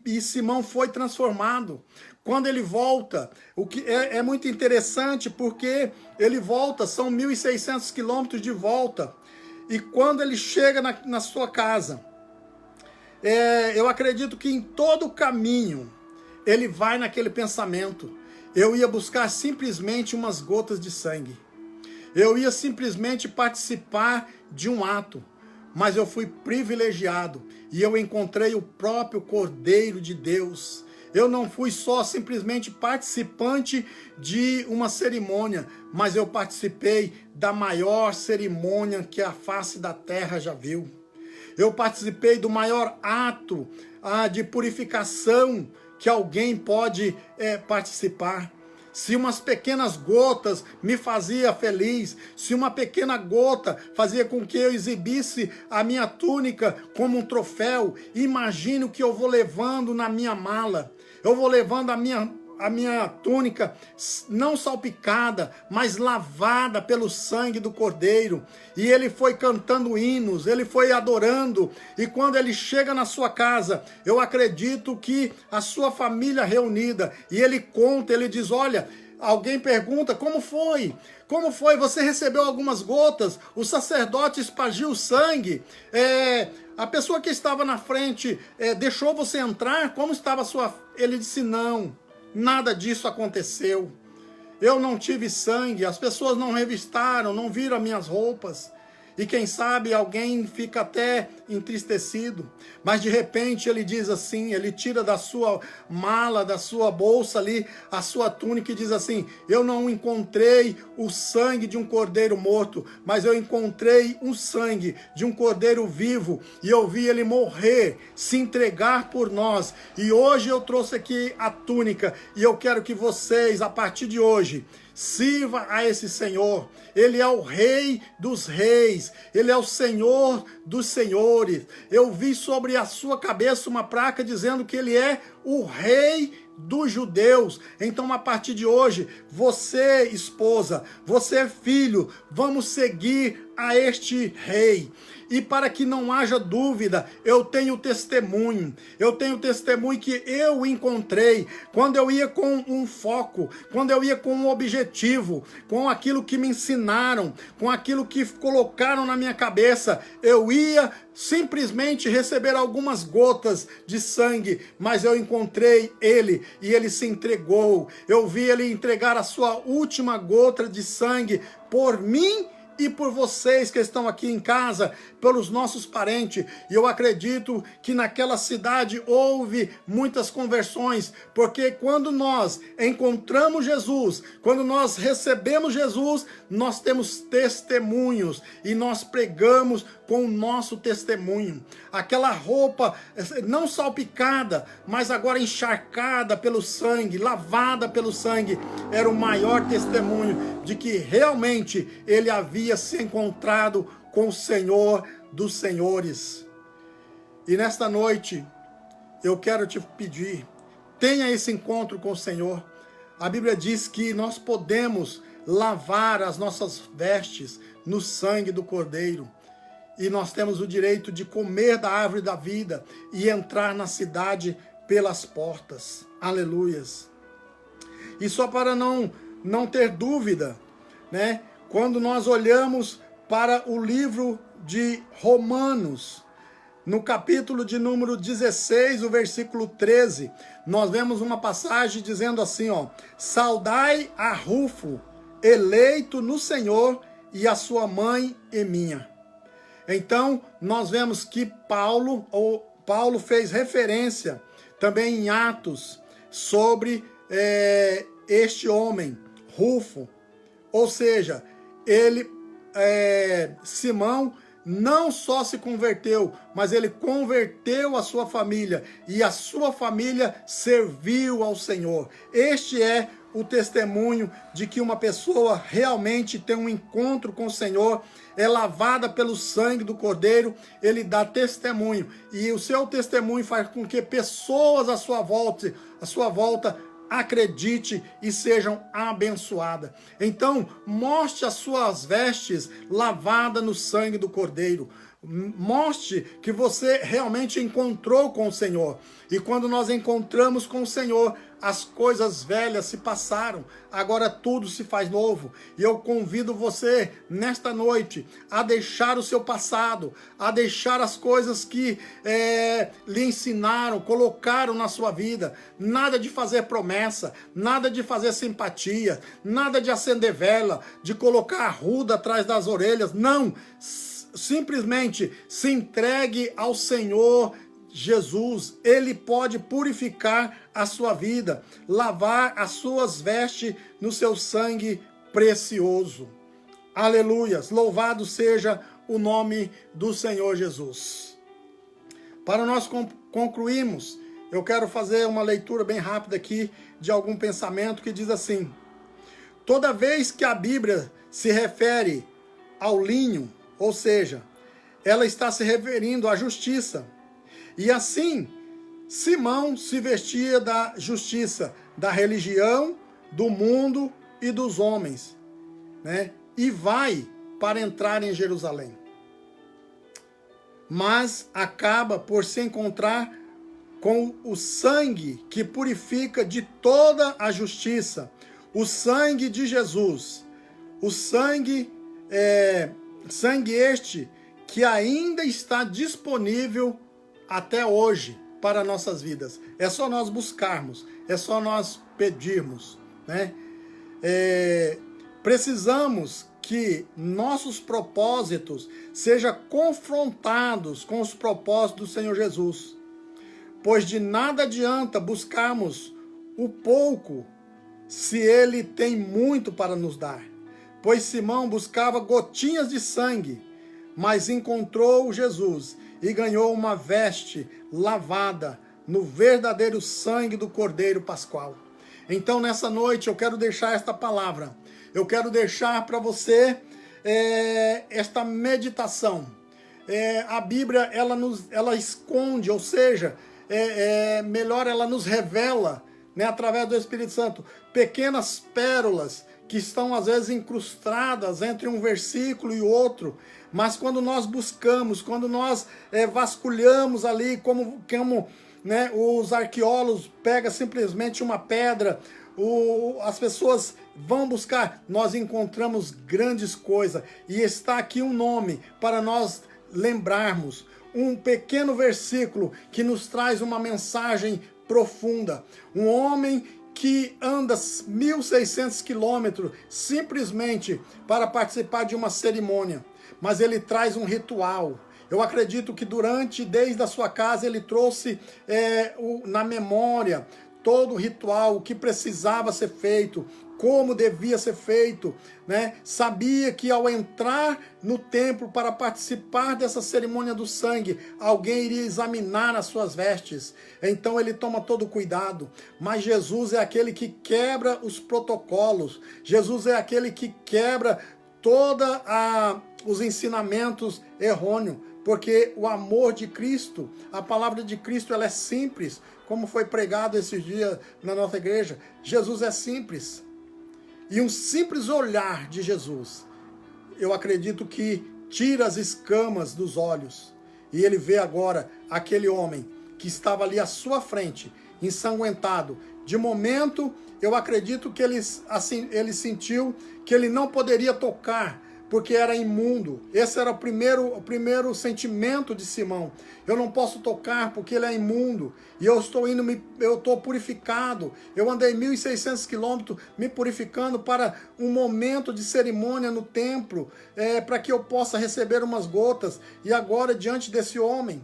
E Simão foi transformado. Quando ele volta, o que é muito interessante, porque ele volta, são 1.600 quilômetros de volta. E quando ele chega na sua casa, eu acredito que em todo o caminho, ele vai naquele pensamento: eu ia buscar simplesmente umas gotas de sangue. Eu ia simplesmente participar de um ato, mas eu fui privilegiado e eu encontrei o próprio Cordeiro de Deus. Eu não fui só simplesmente participante de uma cerimônia, mas eu participei da maior cerimônia que a face da terra já viu. Eu participei do maior ato de purificação que alguém pode participar. Se umas pequenas gotas me fazia feliz, se uma pequena gota fazia com que eu exibisse a minha túnica como um troféu, imagine o que eu vou levando na minha mala. Eu vou levando a minha túnica não salpicada, mas lavada pelo sangue do Cordeiro. E ele foi cantando hinos, ele foi adorando. E quando ele chega na sua casa, eu acredito que a sua família reunida, e ele conta, ele diz: olha, alguém pergunta, como foi? Como foi? Você recebeu algumas gotas? O sacerdote espargiu o sangue? A pessoa que estava na frente deixou você entrar? Como estava a sua... Ele disse: não, nada disso aconteceu. Eu não tive sangue, as pessoas não revistaram, não viram as minhas roupas. E quem sabe alguém fica até entristecido. Mas de repente ele diz assim, ele tira da sua mala, da sua bolsa ali, a sua túnica e diz assim: eu não encontrei o sangue de um cordeiro morto, mas eu encontrei um sangue de um cordeiro vivo. E eu vi ele morrer, se entregar por nós. E hoje eu trouxe aqui a túnica. E eu quero que vocês, a partir de hoje, sirva a esse Senhor. Ele é o Rei dos Reis. Ele é o Senhor dos Senhores. Eu vi sobre a sua cabeça uma placa dizendo que ele é o Rei dos judeus. Então, a partir de hoje, você, esposa, você, filho, vamos seguir a este Rei. E para que não haja dúvida, eu tenho testemunho que eu encontrei, quando eu ia com um foco, quando eu ia com um objetivo, com aquilo que me ensinaram, com aquilo que colocaram na minha cabeça, eu ia simplesmente receber algumas gotas de sangue, mas eu encontrei ele e ele se entregou. Eu vi ele entregar a sua última gota de sangue por mim e por vocês que estão aqui em casa, pelos nossos parentes. E eu acredito que naquela cidade houve muitas conversões, porque quando nós encontramos Jesus, quando nós recebemos Jesus, nós temos testemunhos e nós pregamos com o nosso testemunho. Aquela roupa não salpicada, mas agora encharcada pelo sangue, lavada pelo sangue, era o maior testemunho de que realmente ele havia se encontrado com o Senhor dos Senhores. E nesta noite, eu quero te pedir, tenha esse encontro com o Senhor. A Bíblia diz que nós podemos lavar as nossas vestes no sangue do Cordeiro. E nós temos o direito de comer da árvore da vida e entrar na cidade pelas portas. Aleluias. E só para não ter dúvida, né? Quando nós olhamos para o livro de Romanos, no capítulo de número 16, o versículo 13, nós vemos uma passagem dizendo assim, ó: saudai a Rufo, eleito no Senhor, e a sua mãe e minha. Então, nós vemos que Paulo fez referência também em Atos sobre este homem, Rufo. Ou seja, Simão não só se converteu, mas ele converteu a sua família e a sua família serviu ao Senhor. Este é o testemunho de que uma pessoa realmente tem um encontro com o Senhor, é lavada pelo sangue do Cordeiro, ele dá testemunho. E o seu testemunho faz com que pessoas à sua volta acredite e sejam abençoadas. Então, mostre as suas vestes lavadas no sangue do Cordeiro. Mostre que você realmente encontrou com o Senhor. E quando nós encontramos com o Senhor, as coisas velhas se passaram, agora tudo se faz novo. E eu convido você, nesta noite, a deixar o seu passado, a deixar as coisas que lhe ensinaram, colocaram na sua vida. Nada de fazer promessa, nada de fazer simpatia, nada de acender vela, de colocar arruda atrás das orelhas. Não! Simplesmente se entregue ao Senhor Jesus. Ele pode purificar a sua vida, lavar as suas vestes no seu sangue precioso. Aleluias! Louvado seja o nome do Senhor Jesus. Para nós concluirmos, eu quero fazer uma leitura bem rápida aqui de algum pensamento que diz assim: toda vez que a Bíblia se refere ao linho, ou seja, ela está se referindo à justiça. E assim, Simão se vestia da justiça, da religião, do mundo e dos homens, né? E vai para entrar em Jerusalém. Mas acaba por se encontrar com o sangue que purifica de toda a justiça, o sangue de Jesus, o sangue este que ainda está disponível até hoje para nossas vidas. É só nós buscarmos, é só nós pedirmos, né? Precisamos que nossos propósitos sejam confrontados com os propósitos do Senhor Jesus, pois de nada adianta buscarmos o pouco se Ele tem muito para nos dar. Pois Simão buscava gotinhas de sangue, mas encontrou Jesus e ganhou uma veste lavada no verdadeiro sangue do Cordeiro Pascual. Então, nessa noite, eu quero deixar esta palavra. Eu quero deixar para você esta meditação. A Bíblia, ela esconde, ou seja, melhor, ela nos revela, né, através do Espírito Santo, pequenas pérolas que estão às vezes incrustadas entre um versículo e outro, mas quando nós buscamos, quando nós vasculhamos ali, como né, os arqueólogos pegam simplesmente uma pedra, as pessoas vão buscar, nós encontramos grandes coisas, e está aqui um nome para nós lembrarmos, um pequeno versículo que nos traz uma mensagem profunda. Um homem que anda 1.600 quilômetros simplesmente para participar de uma cerimônia, mas ele traz um ritual. Eu acredito que desde a sua casa, ele trouxe na memória todo o ritual, o que precisava ser feito, como devia ser feito, né? Sabia que ao entrar no templo para participar dessa cerimônia do sangue, alguém iria examinar as suas vestes. Então ele toma todo o cuidado. Mas Jesus é aquele que quebra os protocolos. Jesus é aquele que quebra os ensinamentos errôneos. Porque o amor de Cristo, a palavra de Cristo, ela é simples, como foi pregado esses dias na nossa igreja. Jesus é simples. E um simples olhar de Jesus, eu acredito que tira as escamas dos olhos. E ele vê agora aquele homem que estava ali à sua frente, ensanguentado. De momento, eu acredito que ele sentiu que ele não poderia tocar, porque era imundo. Esse era o primeiro sentimento de Simão. Eu não posso tocar porque ele é imundo. E eu estou purificado. Eu andei 1.600 quilômetros me purificando para um momento de cerimônia no templo, para que eu possa receber umas gotas. E agora, diante desse homem.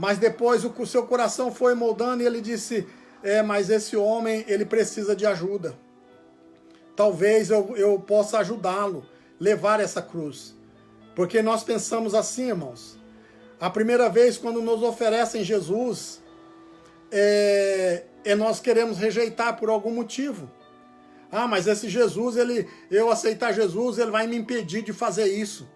Mas depois o seu coração foi moldando e ele disse, mas esse homem, ele precisa de ajuda. Talvez eu possa ajudá-lo, levar essa cruz. Porque nós pensamos assim, irmãos. A primeira vez quando nos oferecem Jesus, nós queremos rejeitar por algum motivo. Ah, mas esse Jesus, eu aceitar Jesus, ele vai me impedir de fazer isso.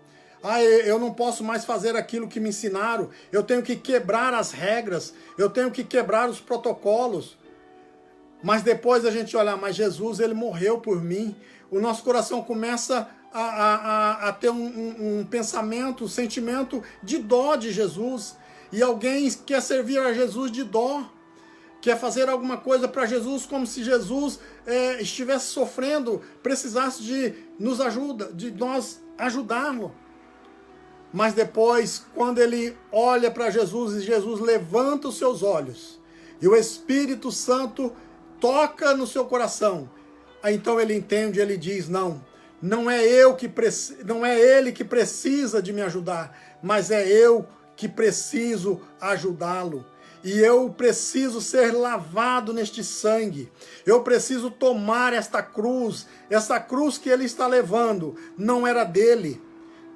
Ah, eu não posso mais fazer aquilo que me ensinaram. Eu tenho que quebrar as regras. Eu tenho que quebrar os protocolos. Mas depois a gente olha, mas Jesus, ele morreu por mim. O nosso coração começa a ter um pensamento, um sentimento de dó de Jesus. E alguém quer servir a Jesus de dó. Quer fazer alguma coisa para Jesus como se Jesus estivesse sofrendo, precisasse de nos ajuda, de nós ajudá-lo. Mas depois, quando ele olha para Jesus e Jesus levanta os seus olhos e o Espírito Santo toca no seu coração, então ele entende, ele diz, não é ele que precisa de me ajudar, mas é eu que preciso ajudá-lo. E eu preciso ser lavado neste sangue. Eu preciso tomar esta cruz. Essa cruz que ele está levando não era dele.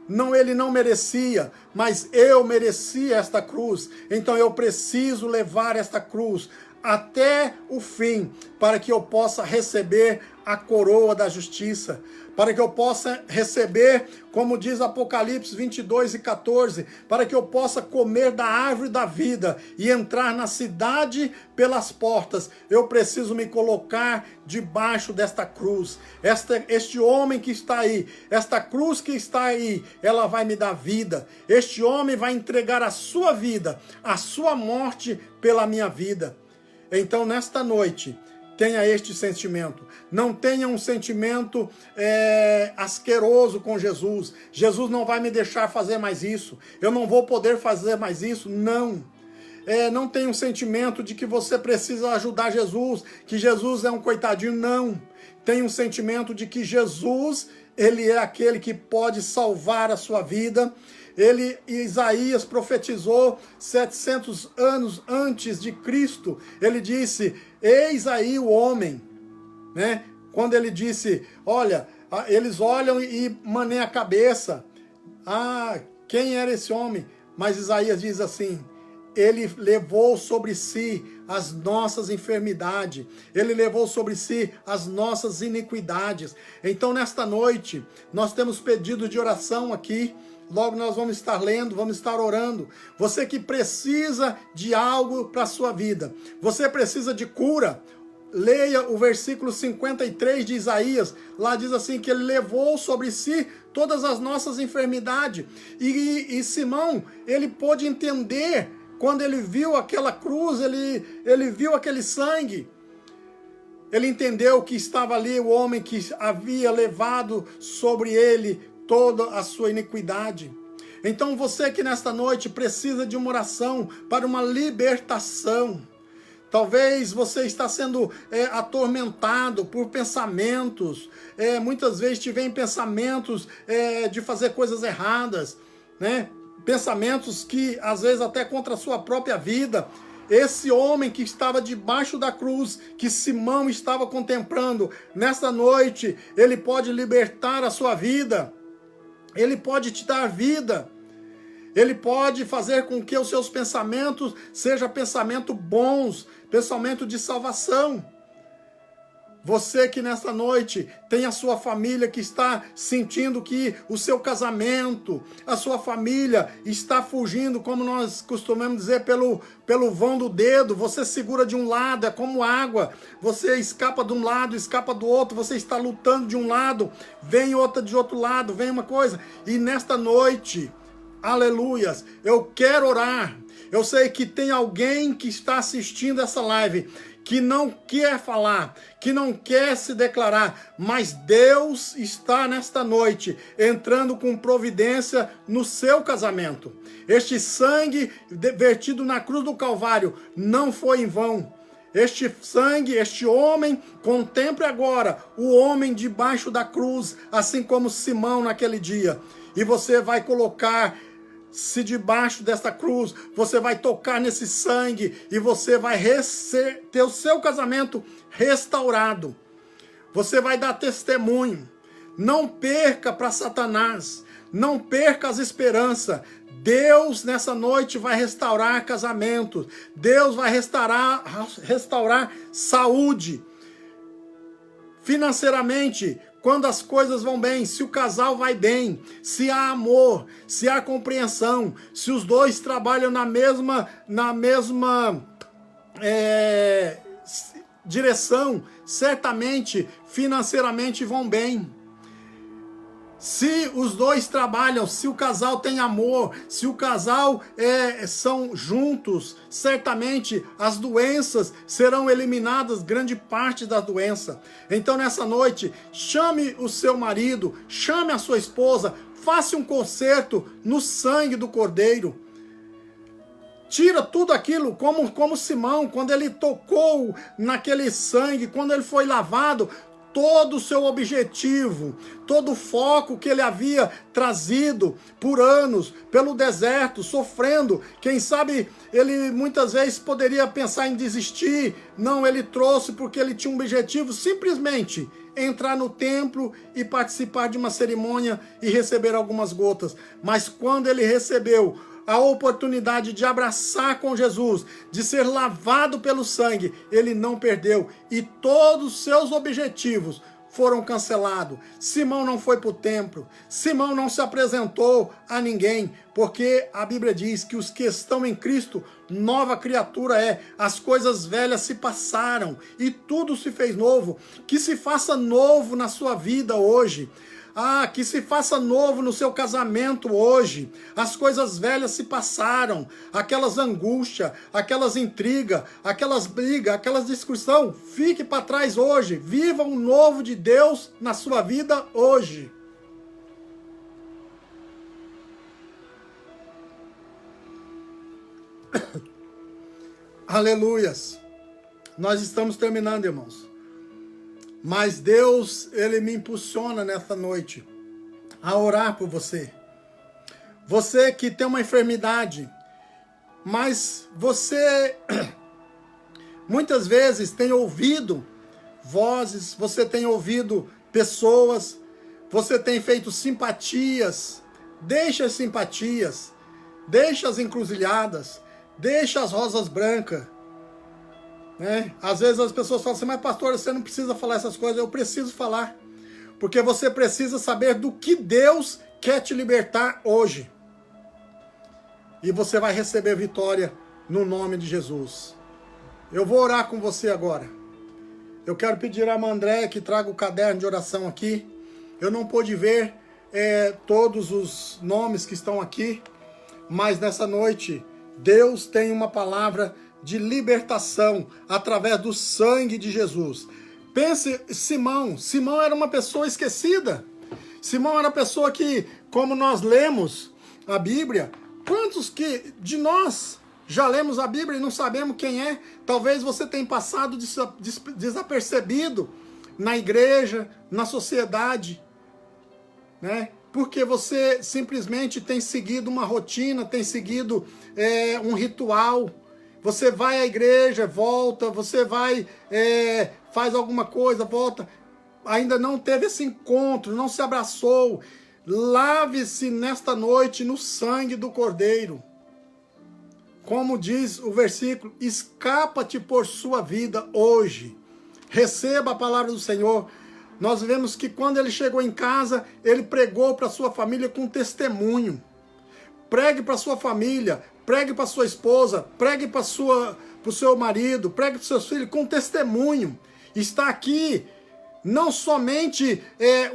Não, ele não merecia, mas eu merecia esta cruz. Então eu preciso levar esta cruz até o fim, para que eu possa receber a coroa da justiça, para que eu possa receber, como diz Apocalipse 22:14, para que eu possa comer da árvore da vida e entrar na cidade pelas portas. Eu preciso me colocar debaixo desta cruz. Este homem que está aí, esta cruz que está aí, ela vai me dar vida. Este homem vai entregar a sua vida, a sua morte pela minha vida. Então, nesta noite, tenha este sentimento. Não tenha um sentimento asqueroso com Jesus. Jesus não vai me deixar fazer mais isso. Eu não vou poder fazer mais isso. Não. Não tenha um sentimento de que você precisa ajudar Jesus, que Jesus é um coitadinho. Não. Tenha um sentimento de que Jesus, ele é aquele que pode salvar a sua vida. Isaías profetizou 700 anos antes de Cristo. Ele disse, eis aí o homem, né? Quando ele disse, olha, eles olham e maneiam a cabeça. Ah, quem era esse homem? Mas Isaías diz assim, ele levou sobre si as nossas enfermidades, ele levou sobre si as nossas iniquidades. Então, nesta noite, nós temos pedido de oração aqui. Logo nós vamos estar lendo, vamos estar orando. Você que precisa de algo para a sua vida, você precisa de cura, leia o versículo 53 de Isaías. Lá diz assim, que ele levou sobre si todas as nossas enfermidades. E Simão, ele pôde entender, quando ele viu aquela cruz, ele viu aquele sangue. Ele entendeu que estava ali o homem que havia levado sobre ele toda a sua iniquidade. Então você que nesta noite precisa de uma oração para uma libertação. Talvez você está sendo atormentado por pensamentos. Muitas vezes te vem pensamentos de fazer coisas erradas, né? Pensamentos que às vezes até contra a sua própria vida. Esse homem que estava debaixo da cruz, que Simão estava contemplando, nesta noite ele pode libertar a sua vida. Ele pode te dar vida. Ele pode fazer com que os seus pensamentos sejam pensamentos bons, pensamento de salvação. Você que nesta noite tem a sua família que está sentindo que o seu casamento, a sua família está fugindo, como nós costumamos dizer, pelo vão do dedo. Você segura de um lado, é como água. Você escapa de um lado, escapa do outro. Você está lutando de um lado, vem outra de outro lado, vem uma coisa. E nesta noite, aleluias, eu quero orar. Eu sei que tem alguém que está assistindo essa live que não quer falar, que não quer se declarar, mas Deus está nesta noite entrando com providência no seu casamento. Este sangue vertido na cruz do Calvário não foi em vão. Este sangue, este homem, contemple agora o homem debaixo da cruz, assim como Simão naquele dia. E você vai colocar se debaixo desta cruz você vai tocar nesse sangue e você vai ter o seu casamento restaurado. Você vai dar testemunho. Não perca para Satanás. Não perca as esperanças. Deus nessa noite vai restaurar casamentos. Deus vai restaurar saúde. Financeiramente, quando as coisas vão bem, se o casal vai bem, se há amor, se há compreensão, se os dois trabalham na mesma direção, certamente, financeiramente vão bem. Se os dois trabalham, se o casal tem amor, se o casal são juntos, certamente as doenças serão eliminadas, grande parte da doença. Então nessa noite, chame o seu marido, chame a sua esposa, faça um concerto no sangue do Cordeiro. Tira tudo aquilo, como Simão, quando ele tocou naquele sangue, quando ele foi lavado, todo o seu objetivo, todo o foco que ele havia trazido por anos, pelo deserto, sofrendo. Quem sabe ele muitas vezes poderia pensar em desistir. Não, ele trouxe porque ele tinha um objetivo, simplesmente entrar no templo e participar de uma cerimônia e receber algumas gotas. Mas quando ele recebeu a oportunidade de abraçar com Jesus, de ser lavado pelo sangue, ele não perdeu e todos os seus objetivos foram cancelados. Simão não foi para o templo, Simão não se apresentou a ninguém, porque a Bíblia diz que os que estão em Cristo, nova criatura é, as coisas velhas se passaram e tudo se fez novo. Que se faça novo na sua vida hoje. Que se faça novo no seu casamento hoje. As coisas velhas se passaram. Aquelas angústias, aquelas intrigas, aquelas brigas, aquelas discussões, fique para trás hoje. Viva um novo de Deus na sua vida hoje. Aleluias. Nós estamos terminando, irmãos. Mas Deus, Ele me impulsiona nessa noite a orar por você. Você que tem uma enfermidade, mas você muitas vezes tem ouvido vozes, você tem ouvido pessoas, você tem feito simpatias. Deixa as simpatias, deixa as encruzilhadas, deixa as rosas brancas. Às vezes as pessoas falam assim, mas pastor, você não precisa falar essas coisas. Eu preciso falar, porque você precisa saber do que Deus quer te libertar hoje. E você vai receber vitória no nome de Jesus. Eu vou orar com você agora. Eu quero pedir a Andréia que traga o caderno de oração aqui. Eu não pude ver todos os nomes que estão aqui, mas nessa noite Deus tem uma palavra de libertação através do sangue de Jesus. Pense, Simão era uma pessoa esquecida. Simão era uma pessoa que, como nós lemos a Bíblia, quantos que de nós já lemos a Bíblia e não sabemos quem é? Talvez você tenha passado desapercebido na igreja, na sociedade, porque você simplesmente tem seguido uma rotina, tem seguido um ritual. Você vai à igreja, volta, você vai, faz alguma coisa, volta. Ainda não teve esse encontro, não se abraçou. Lave-se nesta noite no sangue do Cordeiro. Como diz o versículo, escapa-te por sua vida hoje. Receba a palavra do Senhor. Nós vemos que quando ele chegou em casa, ele pregou para sua família com testemunho. Pregue para sua família, pregue para sua esposa, pregue para o seu marido, pregue para os seus filhos com testemunho. Está aqui não somente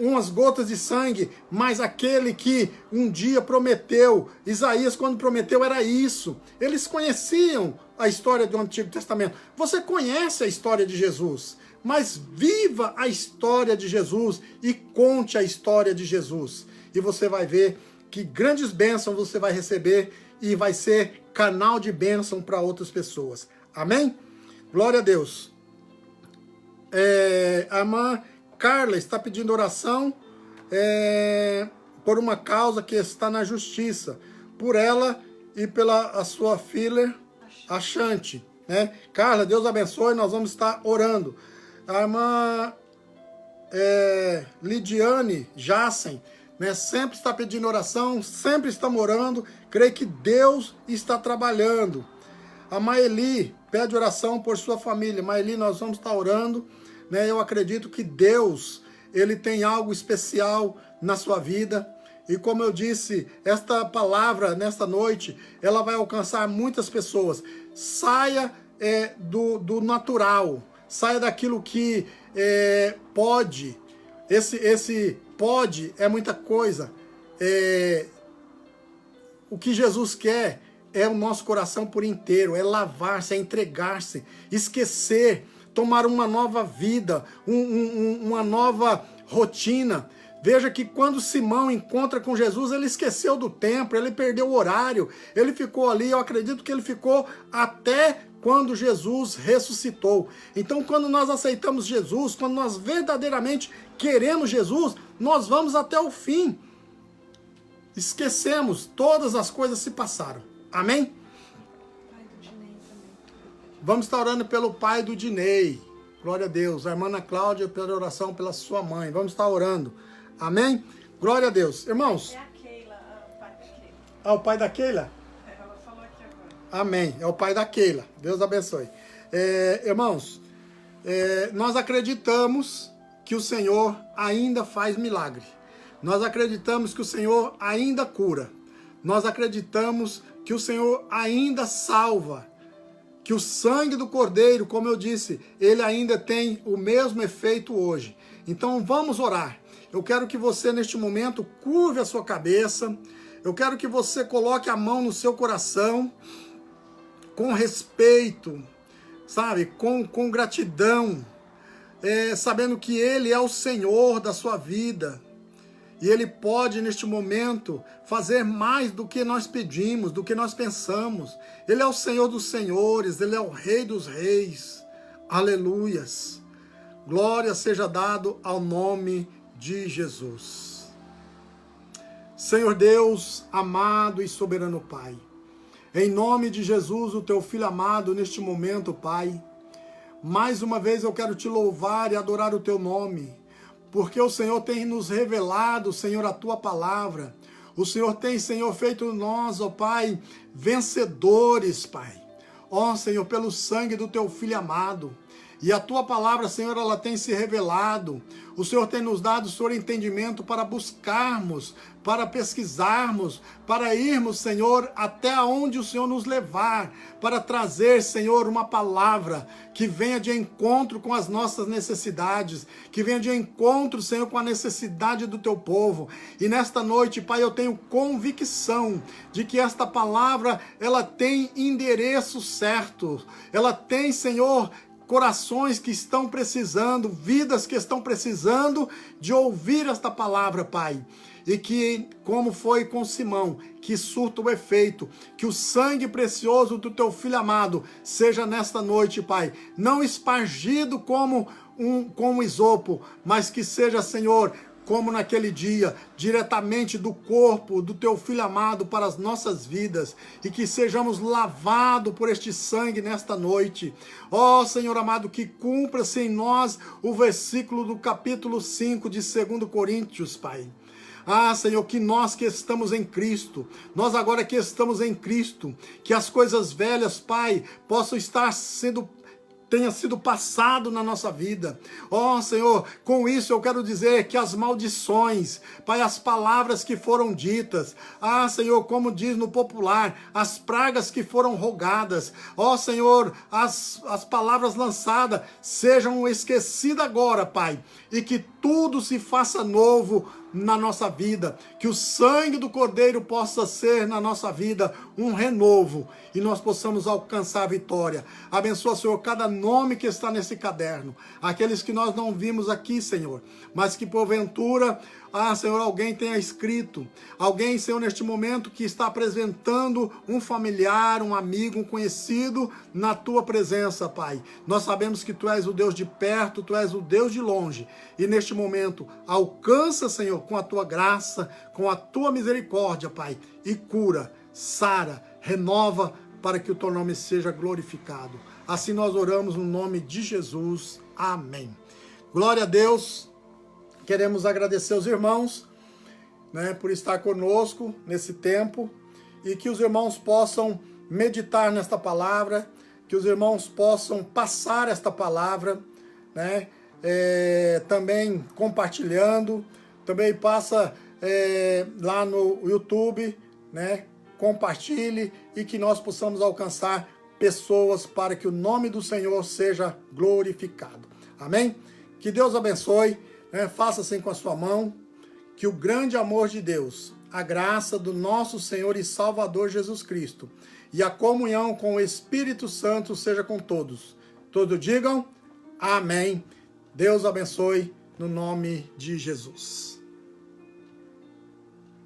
umas gotas de sangue, mas aquele que um dia prometeu. Isaías, quando prometeu, era isso. Eles conheciam a história do Antigo Testamento. Você conhece a história de Jesus, mas viva a história de Jesus e conte a história de Jesus. E você vai ver que grandes bênçãos você vai receber e vai ser canal de bênção para outras pessoas. Amém? Glória a Deus. A irmã Carla está pedindo oração por uma causa que está na justiça. por ela e pela a sua filha, a Chante, né? Carla, Deus abençoe, nós vamos estar orando. A irmã Lidiane Jassen, né? Sempre está pedindo oração, sempre está orando, creio que Deus está trabalhando. A Maeli pede oração por sua família. Maeli, nós vamos estar orando, né? Eu acredito que Deus, Ele tem algo especial na sua vida. E como eu disse, esta palavra, nesta noite, ela vai alcançar muitas pessoas. Saia do natural, saia daquilo que pode. Esse pode é muita coisa. O que Jesus quer é o nosso coração por inteiro, é lavar-se, é entregar-se, esquecer, tomar uma nova vida, uma nova rotina. Veja que quando Simão encontra com Jesus, ele esqueceu do templo, ele perdeu o horário, ele ficou ali, eu acredito que ele ficou até quando Jesus ressuscitou. Então, quando nós aceitamos Jesus, quando nós verdadeiramente queremos Jesus, nós vamos até o fim. Esquecemos, todas as coisas se passaram. Amém? Vamos estar orando pelo pai do Dinei. Glória a Deus. A irmã Ana Cláudia, pela oração pela sua mãe. Vamos estar orando. Amém? Glória a Deus. Irmãos. É a Keila, o pai da Keila. Ah, o pai da Keila? Ela falou aqui agora. Amém. É o pai da Keila. Deus abençoe. Irmãos, nós acreditamos que o Senhor ainda faz milagre. Nós acreditamos que o Senhor ainda cura. Nós acreditamos que o Senhor ainda salva. Que o sangue do Cordeiro, como eu disse, ele ainda tem o mesmo efeito hoje. Então vamos orar. Eu quero que você, neste momento, curve a sua cabeça. Eu quero que você coloque a mão no seu coração, com respeito, sabe? Com gratidão, sabendo que Ele é o Senhor da sua vida. E Ele pode, neste momento, fazer mais do que nós pedimos, do que nós pensamos. Ele é o Senhor dos senhores, Ele é o Rei dos reis. Aleluias. Glória seja dado ao nome de Jesus. Senhor Deus, amado e soberano Pai, em nome de Jesus, o Teu Filho amado, neste momento, Pai, mais uma vez eu quero Te louvar e adorar o Teu nome, porque o Senhor tem nos revelado, Senhor, a Tua palavra. O Senhor tem, Senhor, feito nós, ó Pai, vencedores, Pai. Ó Senhor, pelo sangue do Teu Filho amado. E a Tua palavra, Senhor, ela tem se revelado. O Senhor tem nos dado, Senhor, entendimento para buscarmos, para pesquisarmos, para irmos, Senhor, até onde o Senhor nos levar, para trazer, Senhor, uma palavra que venha de encontro com as nossas necessidades, que venha de encontro, Senhor, com a necessidade do Teu povo. E nesta noite, Pai, eu tenho convicção de que esta palavra, ela tem endereço certo, ela tem, Senhor, corações que estão precisando, vidas que estão precisando de ouvir esta palavra, Pai. E que, como foi com Simão, que surta o efeito, que o sangue precioso do Teu Filho amado seja nesta noite, Pai, não espargido como um isopo, mas que seja, Senhor, como naquele dia, diretamente do corpo do Teu Filho amado para as nossas vidas, e que sejamos lavados por este sangue nesta noite. Ó Senhor amado, que cumpra-se em nós o versículo do capítulo 5 de 2 Coríntios, Pai. Ah, Senhor, que nós que estamos em Cristo, nós agora que estamos em Cristo, que as coisas velhas, Pai, possam estar tenha sido passado na nossa vida. Ó Senhor, com isso eu quero dizer que as maldições, Pai, as palavras que foram ditas, Senhor, como diz no popular, as pragas que foram rogadas, ó Senhor, as palavras lançadas sejam esquecidas agora, Pai, e que tudo se faça novo na nossa vida, que o sangue do Cordeiro possa ser na nossa vida um renovo e nós possamos alcançar a vitória. Abençoa, Senhor, cada nome que está nesse caderno, aqueles que nós não vimos aqui, Senhor, mas que porventura, Senhor, alguém tenha escrito, alguém, Senhor, neste momento que está apresentando um familiar, um amigo, um conhecido na Tua presença, Pai. Nós sabemos que Tu és o Deus de perto, Tu és o Deus de longe, e neste momento alcança, Senhor, com a Tua graça, com a Tua misericórdia, Pai, e cura sara, renova para que o teu nome seja glorificado. Assim nós oramos no nome de Jesus. Amém. Glória a Deus. Queremos agradecer aos irmãos, né, por estar conosco nesse tempo e que os irmãos possam meditar nesta palavra, que os irmãos possam passar esta palavra, né, também compartilhando, também passa lá no YouTube, né, compartilhe e que nós possamos alcançar pessoas para que o nome do Senhor seja glorificado. Amém? Que Deus abençoe, né? Faça assim com a sua mão, que o grande amor de Deus, a graça do nosso Senhor e Salvador Jesus Cristo e a comunhão com o Espírito Santo seja com todos. Todos digam amém. Deus abençoe no nome de Jesus.